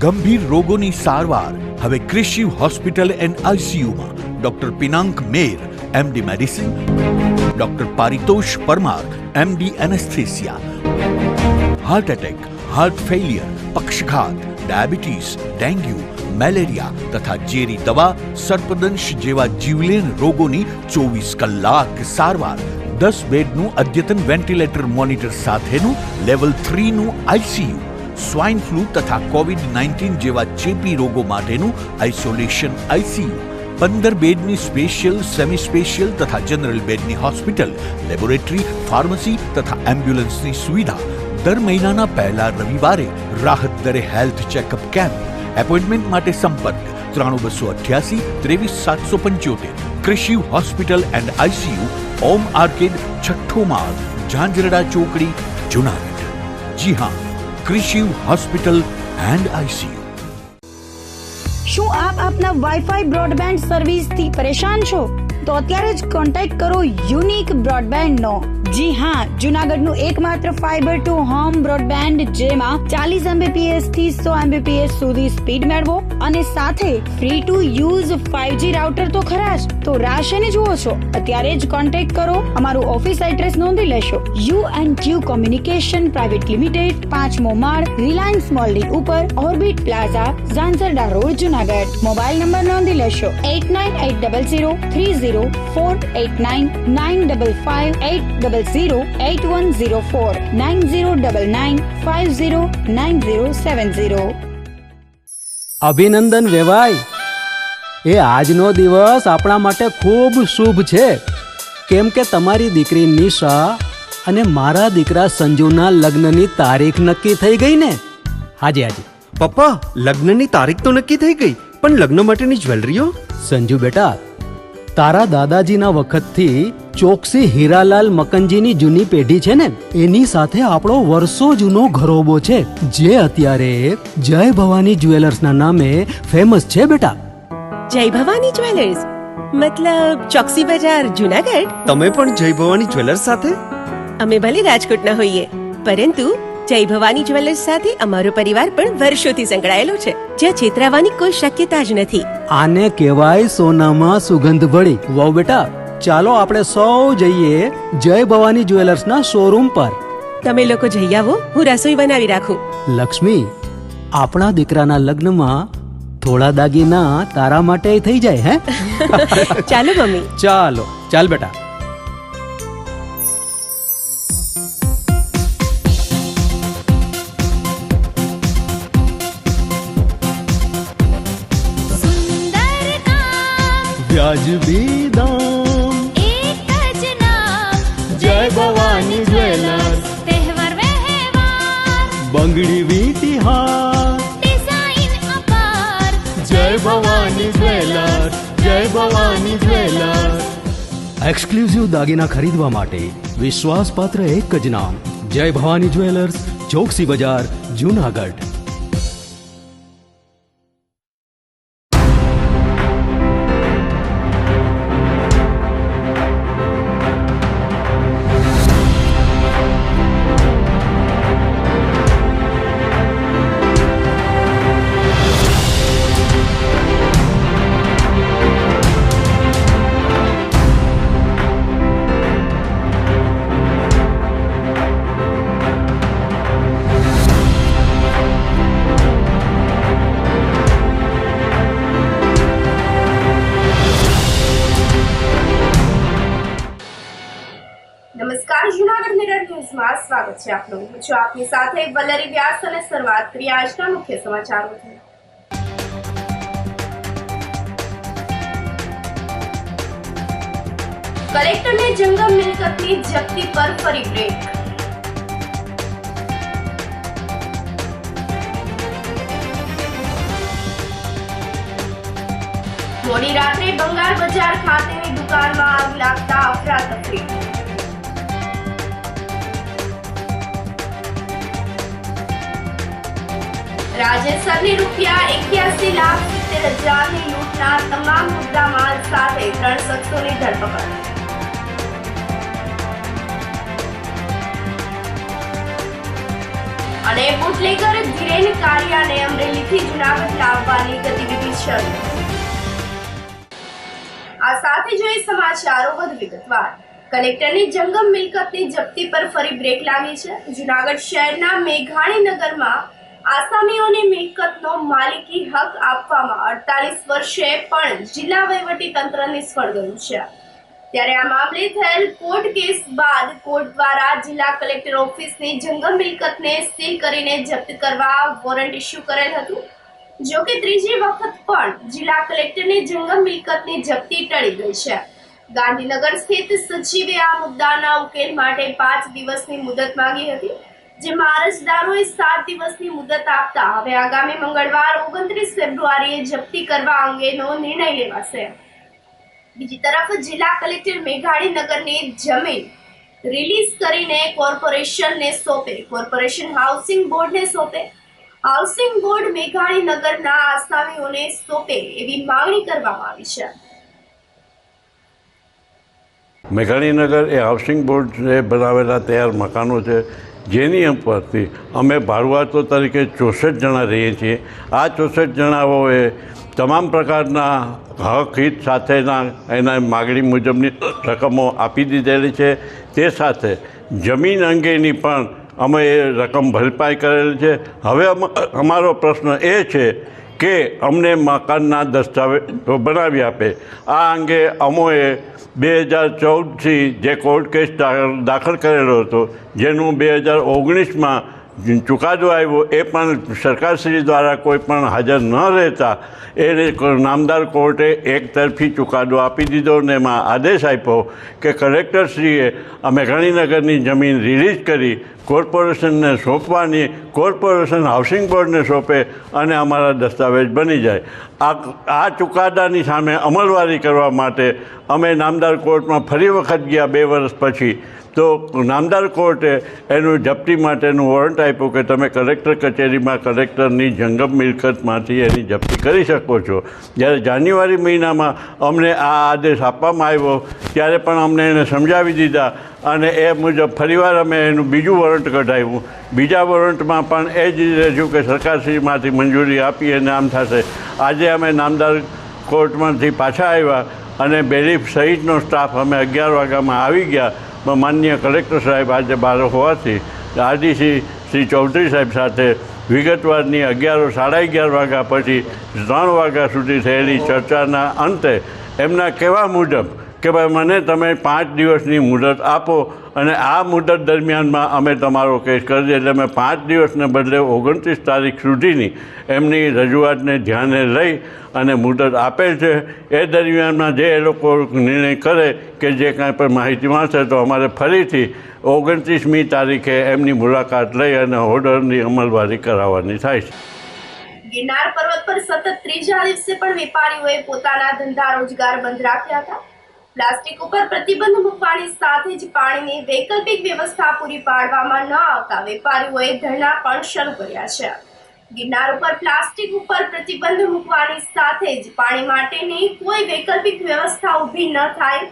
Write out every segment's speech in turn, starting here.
ગંભીર રોગોની સારવાર હવે ક્રિશિવ હોસ્પિટલ એન્ડ આઈસીયુમાં doctor Pinank Mer, MD medicine, doctor Paritosh Parmar, MD anaesthesia, heart attack, heart failure, પક્ષઘાત, ડાયાબિટીસ, ડેન્ગ્યુ, મેલેરિયા તથા ઝેરી દવા, સર્પદંશ જેવા જીવલેણ રોગોની 24 કલાક સારવાર, 10 બેડનું અદ્યતન વેન્ટિલેટર મોનિટર સાથેનું લેવલ 3નું આઈસીયુ, સ્વાઇન ફ્લૂ તથા કોવિડ-19 જેવા ચેપી રોગો માટેનું આઇસોલેશન આઈસીયુ, 15 બેડની સ્પેશિયલ, સેમી સ્પેશિયલ તથા જનરલ બેડની હોસ્પિટલ, લેબોરેટરી, ફાર્મસી તથા એમ્બ્યુલન્સની સુવિધા, દર મહિનાના પહેલા રવિવારે રાહત દરે હેલ્થ ચેકઅપ કેમ્પ. એપોઇન્ટમેન્ટ માટે સંપર્ક 9288 23775. Krishiv hospital and ICU, Om arcade, છઠ્ઠો માળ, ઝાંઝરડા ચોકડી, જુનાગઢ. જી હા, ક્રિશિવ હોસ્પિટલ એન્ડ આઈસીયુ. શું આપ આપના વાઈફાઈ બ્રોડબેન્ડ સર્વિસ થી પરેશાન છો? તો અત્યારે જ કોન્ટેક્ટ કરો યુનિક બ્રોડબેન્ડ નો. જી હા, જુનાગઢનું એકમાત્ર ફાઈબર ટુ હોમ બ્રોડબેન્ડ, જેમાં 40 Mbps થી 100 Mbps સુધી સ્પીડ મેળવો અને સાથે free to use 5G router તો ખરા જ. તો રાહ શેની જુઓ છો? અત્યારે જ કોન્ટેક્ટ કરો. અમારું ઓફિસ એડ્રેસ નોંધી લેશો. U&Q કોમ્યુનિકેશન પ્રાઇવેટ લિમિટેડ, 5મો માળ, રિલાયન્સ મોલની ઉપર, orbit plaza, Zanzarda road, Junagadh. Mobile number નોંધી લેશો 8980030489 955 9099509070. અભિનંદન વેવાય. એ આજનો દિવસ આપણા માટે ખૂબ શુભ છે, કેમ કે તમારી દીકરી નિશા અને મારા દીકરા સંજુના લગ્નની તારીખ નક્કી થઈ ગઈ ને. હાજી. પપ્પા, લગ્નની તારીખ તો નક્કી થઈ ગઈ, પણ લગ્ન માટેની જ્વેલરીઓ? સંજુ બેટા, તારા દાદાજીના વખતથી ચોકસી હીરાલાલ મકનજીની જૂની પેઢી છે ને, એની સાથે આપણો વર્ષો જૂનો ઘરોબો છે, જે અત્યારે જય ભવાની જ્વેલર્સના નામે ફેમસ છે બેટા. જય ભવાની જ્વેલર્સ મતલબ ચોકસી બજાર, જુનાગઢ? તમે પણ જય ભવાની જ્વેલર્સ સાથે? અમે ભલે રાજકોટના હોઈએ, પરંતુ જય ભવાની જ્વેલર્સ સાથે અમારો પરિવાર પણ વર્ષોથી સંકળાયેલો છે, જ્યાં છેતરાવાની કોઈ શક્યતા જ નથી. આને કહેવાય સોનામાં સુગંધ ભળી. વાવ બેટા, ચાલો આપણે સૌ જઈએ જય ભવાની જ્વેલર્સના શોરૂમ પર. તમે લોકો જઈ આવો, હું રસોઈ બનાવી રાખું. લક્ષ્મી, આપણા દીકરાના લગ્નમાં થોડા દાગીના તારા માટે થઈ જાય. હે ચાલો મમ્મી. ચાલ બેટા. વ્યાજબી દામ, એક જ નામ, જય ભવાની જ્વેલર્સ. તહેવાર વ્યવહાર, બંગડી વીટી હાર, ડિઝાઇન અપાર, જય ભવાની જ્વેલર્સ, જય ભવાની જ્વેલર્સ. એક્સક્લુઝિવ દાગીના ખરીદવા માટે વિશ્વાસપાત્ર એક જ નામ, જય ભવાની જ્વેલર્સ, ચોકસી બજાર, જુનાગઢ. નમસ્કાર, જૂનાગઢ મિરર ન્યૂઝમાં સ્વાગત છે આપનું. હું છું આપની સાથે વલ્લરી વ્યાસ અને શરૂઆત કરીએ આજના મુખ્ય સમાચારોથી. કલેક્ટરને જંગમ મિલકતની જપ્તી પર ફરી બ્રેક. મોડી રાત્રે બંગાળ બજાર ખાતેની દુકાનમાં આગ લાગતા અફરાતફરી. રાજ્યસરની ₹81,70,70,000ની લૂંટના તમામ મુદ્દામાલ સાથે 3 શખ્સોની ધરપકડ. અને બુટલેગર ધીરેન કારિયાને અમરેલીથી જૂનાગઢ લાવવાની ગતિવિધિ શરૂ. આ સાથે જોઈએ સમાચારો વધુ વિગતવાર. કલેક્ટરની જંગમ મિલકતની જપ્તી પર ફરી બ્રેક લાગી છે. જૂનાગઢ શહેરના મેઘાણીનગરમાં આસામીઓને મિલકતનો માલિકી હક આપવામાં 48 વર્ષે પણ જિલ્લા વહીવટી તંત્ર નિષ્ફળ ગયું છે. ત્યારે આ મામલે થયેલ કોર્ટ કેસ બાદ કોર્ટ દ્વારા જિલ્લા કલેક્ટર ઓફિસની જંગમ મિલકતને સીલ કરીને જપ્ત કરવા વોરંટ ઇસ્યુ કરેલ હતું. જો કે ત્રીજી વખત પણ જિલ્લા કલેક્ટરની જંગમ મિલકતની જપ્તી ટળી ગઈ છે. ગાંધીનગર સ્થિત સચિવે આ મુદ્દાના ઉકેલ માટે 5 દિવસની મુદત માંગી હતી, જેમાં અરજદારોએ 7 દિવસની મુદત આપતા હવે આગામી મંગળવાર 29 ફેબ્રુઆરીએ જપ્તી કરવા અંગેનો નિર્ણય લેવાશે. બીજી તરફ જિલ્લા કલેક્ટર મેઘાણીનગરની જમીન રિલીઝ કરીને કોર્પોરેશનને સોંપે, કોર્પોરેશન હાઉસિંગ બોર્ડને સોંપે, હાઉસિંગ બોર્ડ મેઘાણીનગરના આસામીઓને સોંપે એવી માંગણી કરવામાં આવી છે. મેઘાણીનગર એ હાઉસિંગ બોર્ડે બનાવેલા તૈયાર મકાનો છે, જેની ઉપરથી અમે ભાડુઆતો તરીકે 64 જણા રહીએ છીએ. આ 64 જણાઓએ તમામ પ્રકારના હક હિત સાથેના એના માગણી મુજબની રકમો આપી દીધેલી છે. તે સાથે જમીન અંગેની પણ અમે એ રકમ ભરપાઈ કરેલી છે. હવે અમારો પ્રશ્ન એ છે કે અમને મકાનના દસ્તાવેજો બનાવી આપે. આ અંગે અમોએ 2014થી જે કોર્ટ કેસ દાખલ કરેલો હતો, જેનું 2019માં ચુકાદો આવ્યો, એ પણ સરકારશ્રી દ્વારા કોઈ પણ હાજર ન રહેતા એ નામદાર કોર્ટે એકતરફી ચુકાદો આપી દીધો અને એમાં આદેશ આપ્યો કે કલેક્ટરશ્રીએ મેઘાણીનગરની જમીન રિલીઝ કરી કોર્પોરેશનને સોંપવાની, કોર્પોરેશન હાઉસિંગ બોર્ડને સોંપે અને અમારા દસ્તાવેજ બની જાય. આ ચુકાદાની સામે અમલવારી કરવા માટે અમે નામદાર કોર્ટમાં ફરી વખત ગયા 2 વર્ષ પછી. તો નામદાર કોર્ટે એનું જપ્તી માટેનું વોરંટ આપ્યું કે તમે કલેક્ટર કચેરીમાં કલેક્ટરની જંગમ મિલકતમાંથી એની જપ્તી કરી શકો છો. જ્યારે જાન્યુઆરી મહિનામાં અમને આ આદેશ આપવામાં આવ્યો ત્યારે પણ અમને એને સમજાવી દીધા અને એ મુજબ ફરીવાર અમે એનું બીજું વોરંટ કઢાવ્યું. બીજા વોરંટમાં પણ એ જ રહ્યું કે સરકારશ્રીમાંથી મંજૂરી આપી અને આમ થશે. આજે અમે નામદાર કોર્ટમાંથી પાછા આવ્યા અને બેરીફ સહિતનો સ્ટાફ અમે 11 વાગ્યામાં આવી ગયા. માનનીય કલેક્ટર સાહેબ આજે બહાર હોવાથી આરડીસી શ્રી ચૌધરી સાહેબ સાથે વિગતવારની 11 સાડા 11 વાગ્યા પછી 3 વાગ્યા સુધી થયેલી ચર્ચાના અંતે એમના કહેવા મુજબ કે ભાઈ મને તમે 5 દિવસની મુદત આપો અને આ મુદત દરમિયાનમાં અમે તમારો કેસ કરી દઈએ. એટલે મેં 5 દિવસને બદલે 29 તારીખ સુધીની એમની રજૂઆતને ધ્યાને લઈ અને મુદત આપેલ છે. એ દરમિયાનમાં જે એ લોકો નિર્ણય કરે કે જે કાંઈ પણ માહિતી મળશે તો અમારે ફરીથી 29મી તારીખે એમની મુલાકાત લઈ અને ઓર્ડરની અમલવારી કરાવવાની થાય છે. ગિરનાર પર્વત પર સતત ત્રીજા દિવસે પણ વેપારીઓએ પોતાના ધંધા રોજગાર બંધ રાખ્યા હતા. પ્લાસ્ટિક ઉપર પ્રતિબંધ મૂકવાની સાથે જ પાણીની વૈકલ્પિક વ્યવસ્થા પૂરી પાડવામાં ન આવતા વેપારીઓએ ધરણા પણ શરૂ કર્યા છે. ગિરનાર ઉપર પ્લાસ્ટિક ઉપર પ્રતિબંધ મૂકવાની સાથે જ પાણી માટેની કોઈ વૈકલ્પિક વ્યવસ્થા ઊભી ન થાય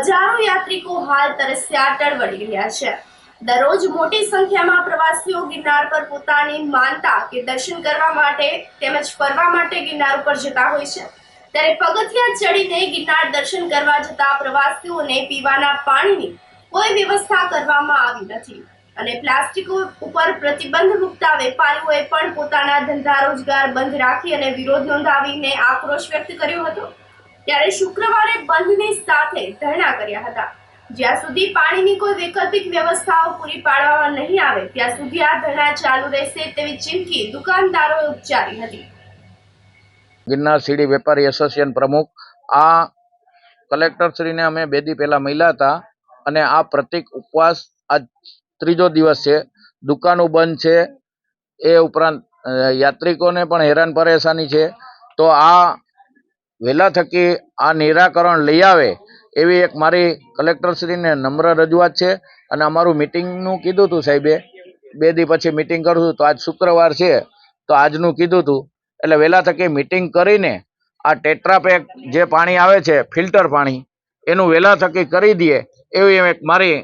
હજારો યાત્રિકો હાલ તરસ્યા ટળવળી રહ્યા છે. દરરોજ મોટી સંખ્યામાં પ્રવાસીઓ ગિરનાર પર પોતાની માનતા કે દર્શન કરવા માટે તેમજ ફરવા માટે ગિરનાર ઉપર જતા હોય છે. ત્યારે પગથિયા ચડીને ગિરનાર દર્શન કરવા જતા પ્રવાસીઓને પીવાના પાણીની કોઈ વ્યવસ્થા કરવામાં આવી નથી અને પ્લાસ્ટિક ઉપર પ્રતિબંધ મૂકતા વેપારીઓએ પણ પોતાના ધંધા રોજગાર બંધ રાખી અને વિરોધ નોંધાવીને આક્રોશ વ્યક્ત કર્યો હતો. ત્યારે શુક્રવારે બંધની સાથે ધરણા કર્યા હતા. જ્યાં સુધી પાણીની કોઈ વૈકલ્પિક વ્યવસ્થાઓ પૂરી પાડવામાં નહીં આવે ત્યાં સુધી આ ધરણા ચાલુ રહેશે તેવી ચીમકી દુકાનદારોએ ઉચ્ચારી હતી. ગિરનાર સીડી વેપારી એસોસિએશન પ્રમુખ. આ કલેક્ટરશ્રીને અમે 2 દી પહેલા મળ્યા હતા અને આ પ્રતિક ઉપવાસ આજ 3જો દિવસ છે. દુકાનો બંધ છે, એ ઉપરાંત યાત્રિકોને પણ હેરાન પરેશાની છે. તો આ વહેલા થકી આ નિરાકરણ લઈ આવે એવી એક મારી કલેક્ટરશ્રીને નમ્ર રજૂઆત છે. અને અમારું મિટિંગનું કીધું હતું સાહેબે, 2 દી પછી મિટિંગ કરશું. તો આજ શુક્રવાર છે તો આજનું કીધું હતું. એટલે વહેલા થકી મિટિંગ કરીને આ ટેટ્રાપેક જે પાણી આવે છે ફિલ્ટર પાણી, એનું વહેલા થકી કરી દઈએ એવી એક મારી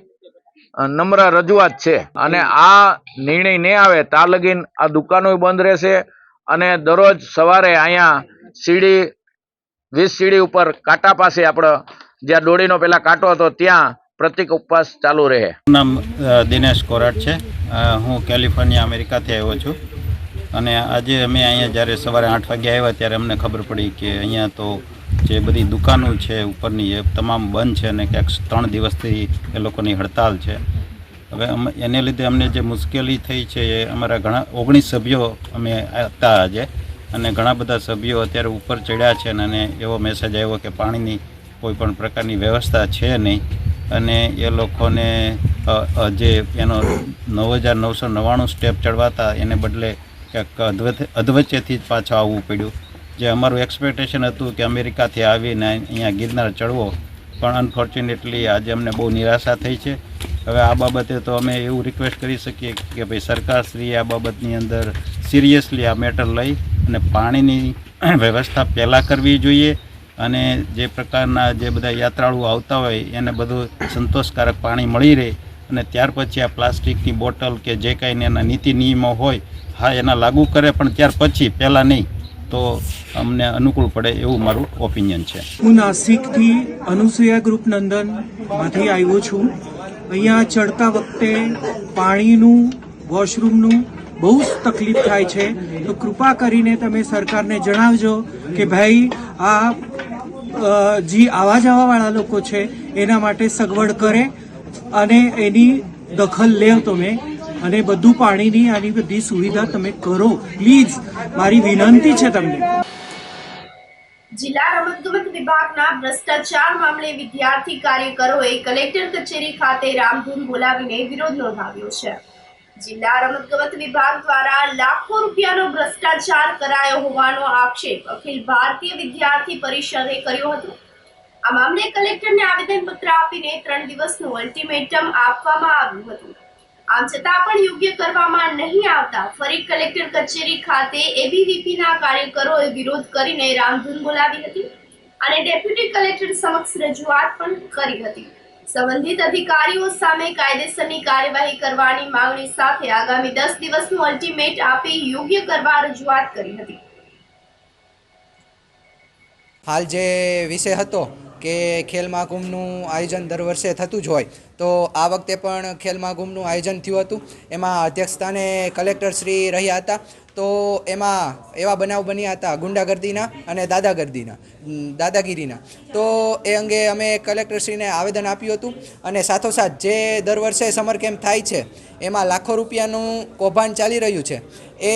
નમ્ર રજૂઆત છે અને આ નિર્ણય નહીં આવે ત્યાં લગીન આ દુકાનો બંધ રહેશે અને દરરોજ સવારે અહીંયા સીડી 20 સીડી ઉપર કાંટા પાસે આપણે જ્યાં દોડીનો પેલા કાંટો હતો ત્યાં પ્રતિક ઉપવાસ ચાલુ રહે. નામ દિનેશ કોરાટ છે. હું કેલિફોર્નિયા અમેરિકાથી આવ્યો છું અને આજે અમે અહીંયા જ્યારે સવારે 8 વાગે આવ્યા ત્યારે અમને ખબર પડી કે અહીંયા તો જે બધી દુકાનો છે ઉપરની એ તમામ બંધ છે અને ક્યાંક 3 દિવસથી એ લોકોની હડતાલ છે. હવે એને લીધે અમને જે મુશ્કેલી થઈ છે એ અમારા ઘણા 19 સભ્યો અમે હતા આજે અને ઘણા બધા સભ્યો અત્યારે ઉપર ચડ્યા છે અને એવો મેસેજ આવ્યો કે પાણીની કોઈ પણ પ્રકારની વ્યવસ્થા છે નહીં અને એ લોકોને જે એનો 9,999 સ્ટેપ ચડવાતા એને બદલે ક્યાંક અધવચ્ચેથી જ પાછા આવવું પડ્યું. જે અમારું એક્સપેક્ટેશન હતું કે અમેરિકાથી આવીને અહીંયા ગિરનાર ચડવો, પણ અનફોર્ચ્યુનેટલી આજે અમને બહુ નિરાશા થઈ છે. હવે આ બાબતે તો અમે એવું રિક્વેસ્ટ કરી શકીએ કે ભાઈ સરકારશ્રીએ આ બાબતની અંદર સિરિયસલી આ મેટર લઈ અને પાણીની વ્યવસ્થા પહેલાં કરવી જોઈએ અને જે પ્રકારના જે બધા યાત્રાળુઓ આવતા હોય એને બધું સંતોષકારક પાણી મળી રહે અને ત્યાર પછી આ પ્લાસ્ટિકની બોટલ કે જે કાંઈ એના નીતિ નિયમો હોય હા એના લાગુ કરે, પણ ત્યાર પછી પહેલાં નહીં તો અમને અનુકૂળ પડે એવું મારું ઓપિનિયન છે. હું નાસિકથી અનુસૂયા ગ્રુપ નંદનમાંથી આવ્યો છું. અહીંયા ચડતા વખતે પાણીનું વોશરૂમનું બહુ જ તકલીફ થાય છે. તો કૃપા કરીને તમે સરકારને જણાવજો કે ભાઈ આ જે આવા જવાવાળા લોકો છે એના માટે સગવડ કરે અને એની દખલ લે તમે અને બધું પાણીની આની બધી સુવિધા તમે કરો પ્લીઝ, મારી વિનંતી છે તમને. જિલ્લા રમતગમત વિભાગના ભ્રષ્ટાચાર મામલે વિદ્યાર્થી કાર્યકરોએ કલેક્ટર કચેરી ખાતે રામધૂન બોલાવીને વિરોધ નોંધાવ્યો છે. જિલ્લા રમતગમત વિભાગ દ્વારા લાખો રૂપિયાનો ભ્રષ્ટાચાર કરાયો હોવાનો આક્ષેપ અખિલ ભારતીય વિદ્યાર્થી પરિષદે કર્યો હતો. આ મામલે કલેક્ટરને આવેદનપત્ર આપીને 3 દિવસનું અલ્ટિમેટમ આપવામાં આવ્યું હતું. આમ છતાં પણ યોગ્ય કરવામાં નહીં આવતા ફરી કલેક્ટર કચેરી ખાતે એબીવીપીના કાર્યકરોએ વિરોધ કરીને રામધૂન બોલાવી હતી અને ડેપ્યુટી કલેક્ટર સમક્ષ રજૂઆત પણ કરી હતી. સંબંધિત અધિકારીઓ સામે કાયદેસરની કાર્યવાહી કરવાની માંગણી સાથે આગામી 10 દિવસનું અલ્ટિમેટ આપી યોગ્ય કરવા રજૂઆત કરી હતી. હાલ જે વિષય હતો કે ખેલ મહાકુંભનું આયોજન દર વર્ષે થતું જ હોય, તો આ વખતે પણ ખેલ મહાકુંભનું આયોજન થયું હતું. એમાં અધ્યક્ષસ્થાને કલેક્ટર શ્રી રહ્યા હતા. તો એમાં એવા બનાવ બન્યા હતા ગુંડાગર્દીના અને દાદાગીરીના. તો એ અંગે અમે કલેક્ટરશ્રીને આવેદન આપ્યું હતું અને સાથોસાથ જે દર વર્ષે સમર કેમ્પ થાય છે એમાં લાખો રૂપિયાનું કૌભાંડ ચાલી રહ્યું છે એ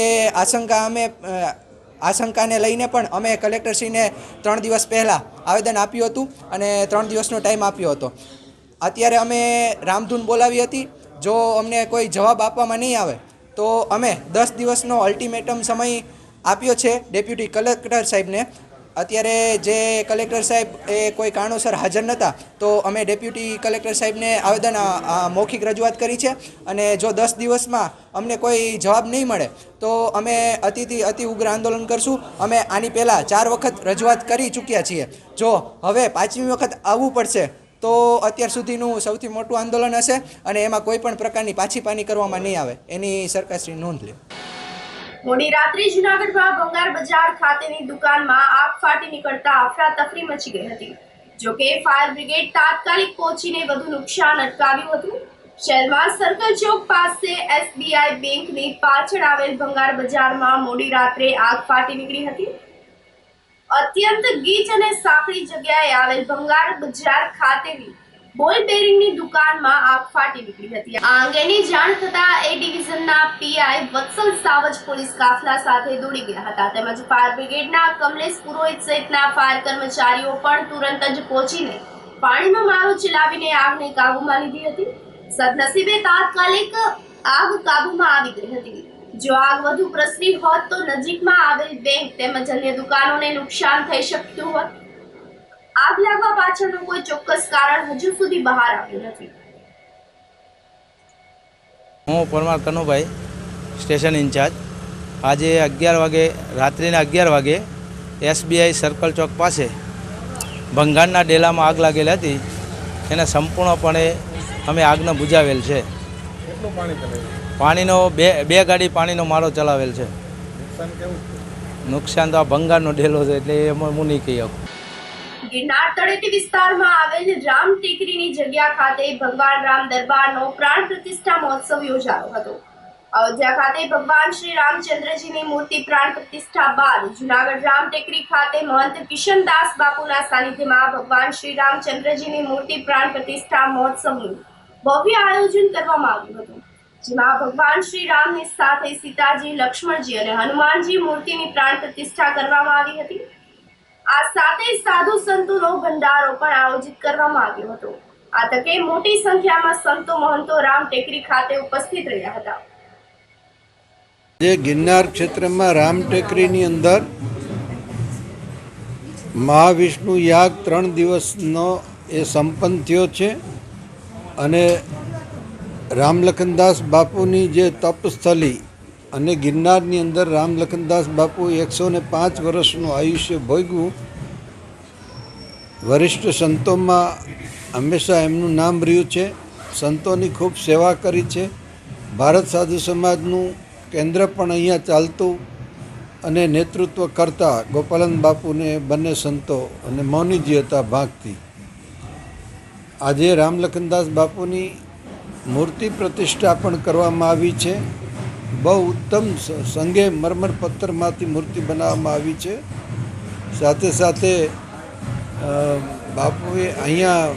આશંકાને લઈને પણ અમે કલેક્ટરશ્રીને 3 દિવસ પહેલાં આવેદન આપ્યું હતું અને 3 દિવસનો ટાઈમ આપ્યો હતો. અત્યારે અમે રામધૂન બોલાવી હતી. જો અમને કોઈ જવાબ આપવામાં નહીં આવે તો અમે 10 દિવસનો અલ્ટિમેટમ સમય આપ્યો છે ડેપ્યુટી કલેક્ટર સાહેબને. અત્યારે જે કલેક્ટર સાહેબ એ કોઈ કારણોસર હાજર નહોતા તો અમે ડેપ્યુટી કલેક્ટર સાહેબને આવેદન મૌખિક રજૂઆત કરી છે અને જો 10 દિવસમાં અમને કોઈ જવાબ નહીં મળે તો અમે અતિ ઉગ્ર આંદોલન કરશું. અમે આની પહેલાં 4 વખત રજૂઆત કરી ચૂક્યા છીએ. જો હવે 5મી વખત આવવું પડશે તો અત્યાર સુધીનું સૌથી મોટું આંદોલન હશે અને એમાં કોઈ પણ પ્રકારની પાછીપાની કરવામાં નહીં આવે એની સરકારશ્રી નોંધ લે. મોડી રાત્રે જૂનાગઢમાં ભંગાર બજાર ખાતેની દુકાનમાં આગ ફાટી નીકળતા અફરાતફરી મચી ગઈ હતી. જોકે ફાયર બ્રિગેડ તાત્કાલિક પહોંચીને વધુ નુકસાન અટકાવ્યું હતું. શહેરમાં સર્કલ ચોક પાસે એસબીઆઈ બેંકની પાછળ આવેલ ભંગાર બજારમાં મોડી રાત્રે આગ ફાટી નીકળી હતી. અત્યંત ગીચ અને સાંકડી જગ્યાએ આવેલ ભંગાર બજાર ખાતેની બોલ બેરિંગની દુકાનમાં આગ ફાટી નીકળી હતી. આ અંગેની જાણ થતાં એ ડિવિઝનના પીઆઈ વત્સલ સાવજ પોલીસ કાફલા સાથે દોડી ગયા હતા. તેમજ ફાયર બ્રિગેડના કમલેશ પુરોહિત સહિતના ફાયર કર્મચારીઓ પણ તુરંત જ પહોંચીને પાણીનો મારો ચલાવીને આગને કાબૂમાં લીધી હતી. સદનસીબે તાત્કાલિક આગ કાબૂમાં આવી ગઈ હતી. જો આગ વધુ પ્રસરી હોત તો નજીકમાં આવેલ બેંક તેમજ અન્ય દુકાનોને નુકસાન થઈ શકતું હોત. આગ લાગવા પાછળનું કોઈ ચોક્કસ કારણ હજુ સુધી બહાર આવ્યું નથી. હું પરમાર કનુભાઈ, સ્ટેશન ઇન્ચાર્જ. આજે 11 વાગે રાત્રિના 11 વાગે એસબીઆઈ સર્કલ ચોક પાસે ભંગારના ડેલામાં આગ લાગેલી હતી. એને સંપૂર્ણપણે અમે આગને બુજાવેલ છે. પાણીનો બે ગાડી પાણીનો માળો ચલાવેલ છે. નુકસાન તો આ ભંગારનો ડેલો છે એટલે એમાં હું નહીં કહી શકું. ગિરનાર તળેટી વિસ્તારમાં આવેલ રામ ટેકરીની જગ્યા ખાતે ભગવાન રામ દરબારનો પ્રાણ પ્રતિષ્ઠા મહોત્સવ યોજાયો હતો. અયોધ્યા ખાતે ભગવાન શ્રી રામચંદ્રજીની મૂર્તિ પ્રાણ પ્રતિષ્ઠા બાદ જૂનાગઢ રામ ટેકરી ખાતે મહંત કિશનદાસ બાપુના સાનિધ્યમાં ભગવાન શ્રી રામચંદ્રજીની મૂર્તિ પ્રાણ પ્રતિષ્ઠા મહોત્સવનું ભવ્ય આયોજન કરવામાં આવ્યું હતું, જેમાં ભગવાન શ્રી રામની સાથે સીતાજી, લક્ષ્મણજી અને હનુમાનજી મૂર્તિની પ્રાણ પ્રતિષ્ઠા કરવામાં આવી હતી. આ સાથે સાધુ સંતોનો ભંડારો પણ આયોજિત કરવામાં આવ્યો હતો. આ તકે મોટી સંખ્યામાં સંતો મહંતો રામ ટેકરી ખાતે ઉપસ્થિત રહ્યા હતા. જે ગિરનાર ક્ષેત્રમાં રામ ટેકરીની અંદર મહાવિષ્ણુ યાગ 3 દિવસનો એ સંપન્ન થયો છે અને રામલખનદાસ બાપુની જે તપસ્થલી અને ગિરનારની અંદર રામલખનદાસ બાપુ 105 વર્ષનું આયુષ્ય ભોગવ્યું. વરિષ્ઠ સંતોમાં હંમેશા એમનું નામ રહ્યું છે. સંતોની ખૂબ સેવા કરી છે. ભારત સાધુ સમાજનું કેન્દ્ર પણ અહીંયા ચાલતું અને નેતૃત્વ કરતા ગોપાલન બાપુને બંને સંતો અને મૌનીજી હતા ભાગથી. આજે રામલખનદાસ બાપુની મૂર્તિ પ્રતિષ્ઠા પણ કરવામાં આવી છે. બહુ ઉત્તમ સંગે મરમર પથ્થરમાંથી મૂર્તિ બનાવવામાં આવી છે. સાથે સાથે બાપુએ અહીંયા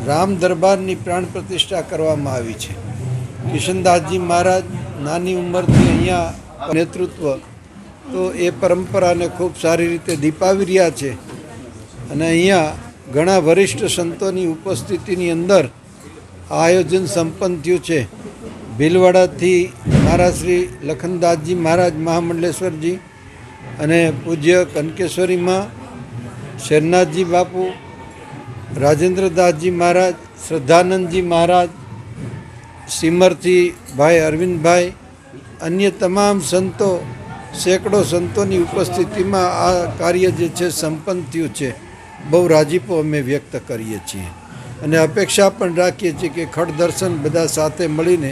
રામ દરબારની પ્રાણ પ્રતિષ્ઠા કરવામાં આવી છે. કિશનદાસજી મહારાજ નાની ઉંમરથી અહીંયા નેતૃત્વ તો એ પરંપરાને ખૂબ સારી રીતે દીપાવી રહ્યા છે અને અહીંયા ઘણા વરિષ્ઠ સંતોની ઉપસ્થિતિની અંદર આ આયોજન સંપન્ન થયું છે. ભીલવાડાથી મહારાજ શ્રી લખનદાસજી મહારાજ મહામંડલેશ્વરજી અને પૂજ્ય કનકેશ્વરીમાં શેરનાથજી બાપુ, રાજેન્દ્રદાસજી મહારાજ, શ્રદ્ધાનંદજી મહારાજ, સિમરથી ભાઈ અરવિંદભાઈ, અન્ય તમામ સંતો, સેંકડો સંતોની ઉપસ્થિતિમાં આ કાર્ય જે છે સંપન્ન થયું છે. બહુ રાજીપો અમે વ્યક્ત કરીએ છીએ અને અપેક્ષા પણ રાખીએ છીએ કે ખડ દર્શન બધા સાથે મળીને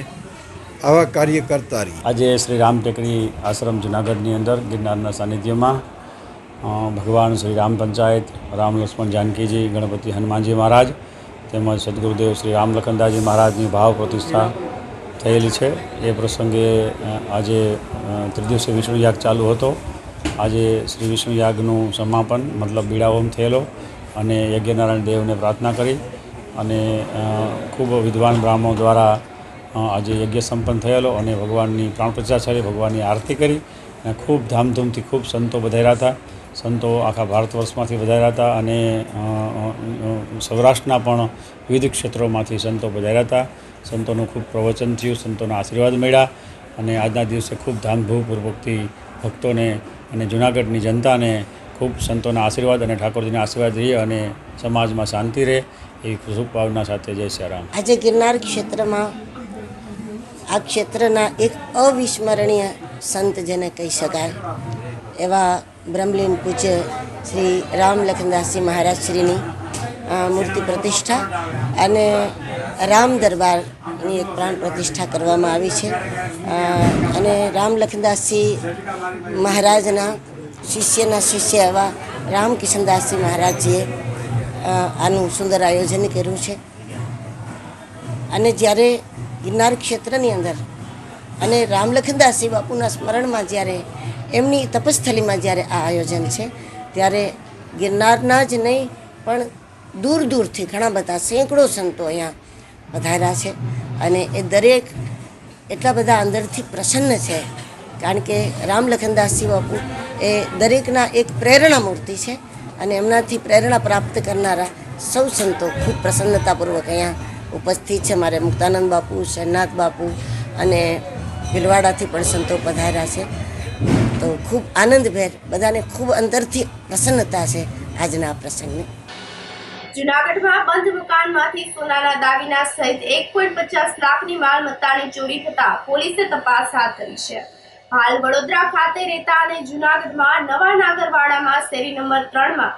આવા કાર્ય કરતા રહીએ. આજે શ્રી રામ ટેકરી આશ્રમ જૂનાગઢની અંદર ગિરનારના સાનિધ્યમાં ભગવાન શ્રી રામ પંચાયત, રામ લક્ષ્મણ જાનકીજી, ગણપતિ હનુમાનજી મહારાજ તેમજ સદગુરુદેવ શ્રી રામ લખનદાસજી મહારાજની ભાવ પ્રતિષ્ઠા થયેલી છે. એ પ્રસંગે આજે ત્રિદિવસીય વિષ્ણુ યાગ ચાલુ હતો. આજે શ્રી વિષ્ણુ યાગનું સમાપન મતલબ બીડાઓમ થયેલો અને યજ્ઞનારાયણ દેવને પ્રાર્થના કરી અને ખૂબ વિદ્વાન બ્રાહ્મણો દ્વારા આજે યજ્ઞ સંપન્ન થયેલો અને ભગવાનની પ્રાણ પ્રતિષ્ઠા કરી, ભગવાનની આરતી કરી અને ખૂબ ધામધૂમથી ખૂબ સંતો વધાર્યા હતા. સંતો આખા ભારત વર્ષમાંથી વધાર્યા હતા અને સૌરાષ્ટ્રના પણ વિવિધ ક્ષેત્રોમાંથી સંતો વધાર્યા હતા. સંતોનું ખૂબ પ્રવચન થયું, સંતોના આશીર્વાદ મળ્યા અને આજના દિવસે ખૂબ ધામધૂમપૂર્વકથી ભક્તોને અને જૂનાગઢની જનતાને ખૂબ સંતોના આશીર્વાદ અને ઠાકોરજીના આશીર્વાદ રહે અને સમાજમાં શાંતિ રહે એવી શુભ ભાવના સાથે જય શ્રી રામ. આજે ગિરનાર ક્ષેત્રમાં આ ક્ષેત્રના એક અવિસ્મરણીય સંત જેને કહી શકાય એવા બ્રહ્મલીન પૂજ્ય શ્રી રામ લખનદાસજી મહારાજ શ્રીની મૂર્તિ પ્રતિષ્ઠા અને રામ દરબારની એક પ્રાણ પ્રતિષ્ઠા કરવામાં આવી છે અને રામ લખનદાસજી મહારાજના શિષ્યના શિષ્ય એવા રામ કિશનદાસજી મહારાજજીએ આનું સુંદર આયોજન કર્યું છે. અને જ્યારે ગિરનાર ક્ષેત્રની અંદર અને રામ લખનદાસજી બાપુના સ્મરણમાં જ્યારે એમની તપસ્થલીમાં જ્યારે આ આયોજન છે ત્યારે ગિરનારના જ નહીં પણ દૂર દૂરથી ઘણા બધા સેંકડો સંતો અહીંયા પધાર્યા છે અને એ દરેક એટલા બધા અંદરથી પ્રસન્ન છે કારણ કે રામ લખનદાસજી બાપુ એ દરેકના એક પ્રેરણા મૂર્તિ છે અને એમનાથી પ્રેરણા પ્રાપ્ત કરનારા સૌ સંતો ખૂબ પ્રસન્નતાપૂર્વક અહીંયા ઉપસ્થિત છે. મારે મુક્તાનંદ બાપુ, શરનાથ બાપુ અને ભીલવાડાથી પણ સંતો પધાર્યા છે. તો ખૂબ આનંદભેર બધાને ખૂબ અંદરથી પ્રસન્નતા છે આજના આ પ્રસંગને. જૂનાગઢમાં બંધ મકાનમાંથી સોનાના દાગીના સહિત 1.50 લાખની માલમત્તાની ચોરી થતા પોલીસે તપાસ હાથ ધરી છે. હાલ વડોદરા ખાતે રહેતા અને જૂનાગઢમાં નવા નાગરવાડામાં શેરી નંબર 3માં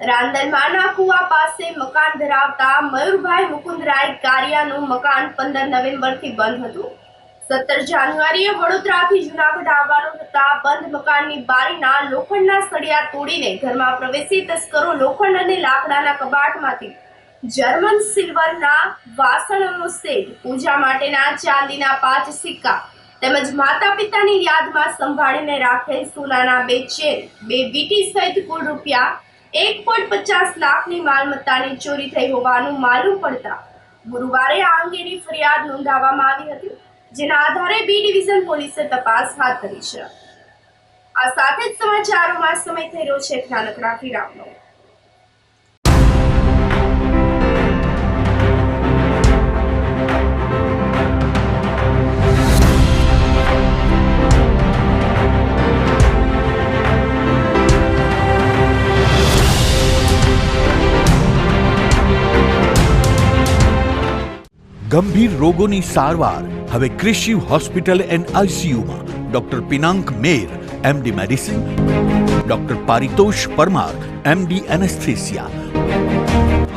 રાંદલમાં કુવા પાસે મકાન ધરાવતા મયુરભાઈ મુકુંદરાય કારિયાનું મકાન 15 નવેમ્બરથી બંધ હતું. 17 જાન્યુઆરીએ વડોદરાથી જૂનાગઢ આવવાનું થતા બંધ મકાનની બારીના લોખંડના સળિયા તોડીને ઘરમાં પ્રવેશી તસ્કરો લોખંડ અને લાકડાના કબાટમાંથી જર્મન સિલ્વરના વાસણોનો સેટ, પૂજા માટેના ચાંદીના 5 સિક્કા તેમજ માતા પિતાની યાદમાં સંભાળીને રાખેલ સોનાના 2 ચેન, 2 વીટી સહિત કુલ રૂપિયા 1.50 લાખની માલમત્તાની ચોરી થઈ હોવાનું માલુમ પડતા ગુરુવારે આ અંગેની ફરિયાદ નોંધાવવામાં આવી હતી, જેના આધારે બી ડિવિઝન પોલીસે તપાસ હાથ ધરી છે. આ સાથે જ સમાચારોમાં સમય થઈ રહ્યો છે એક નાનકડા વિરામનો. ગંભીર રોગોની સારવાર હવે કૃષિ હોસ્પિટલ એન્ડ આઈસીયુમાં doctor Pinank Mer MD medicine, doctor Paritosh Parmar MD anaesthesia,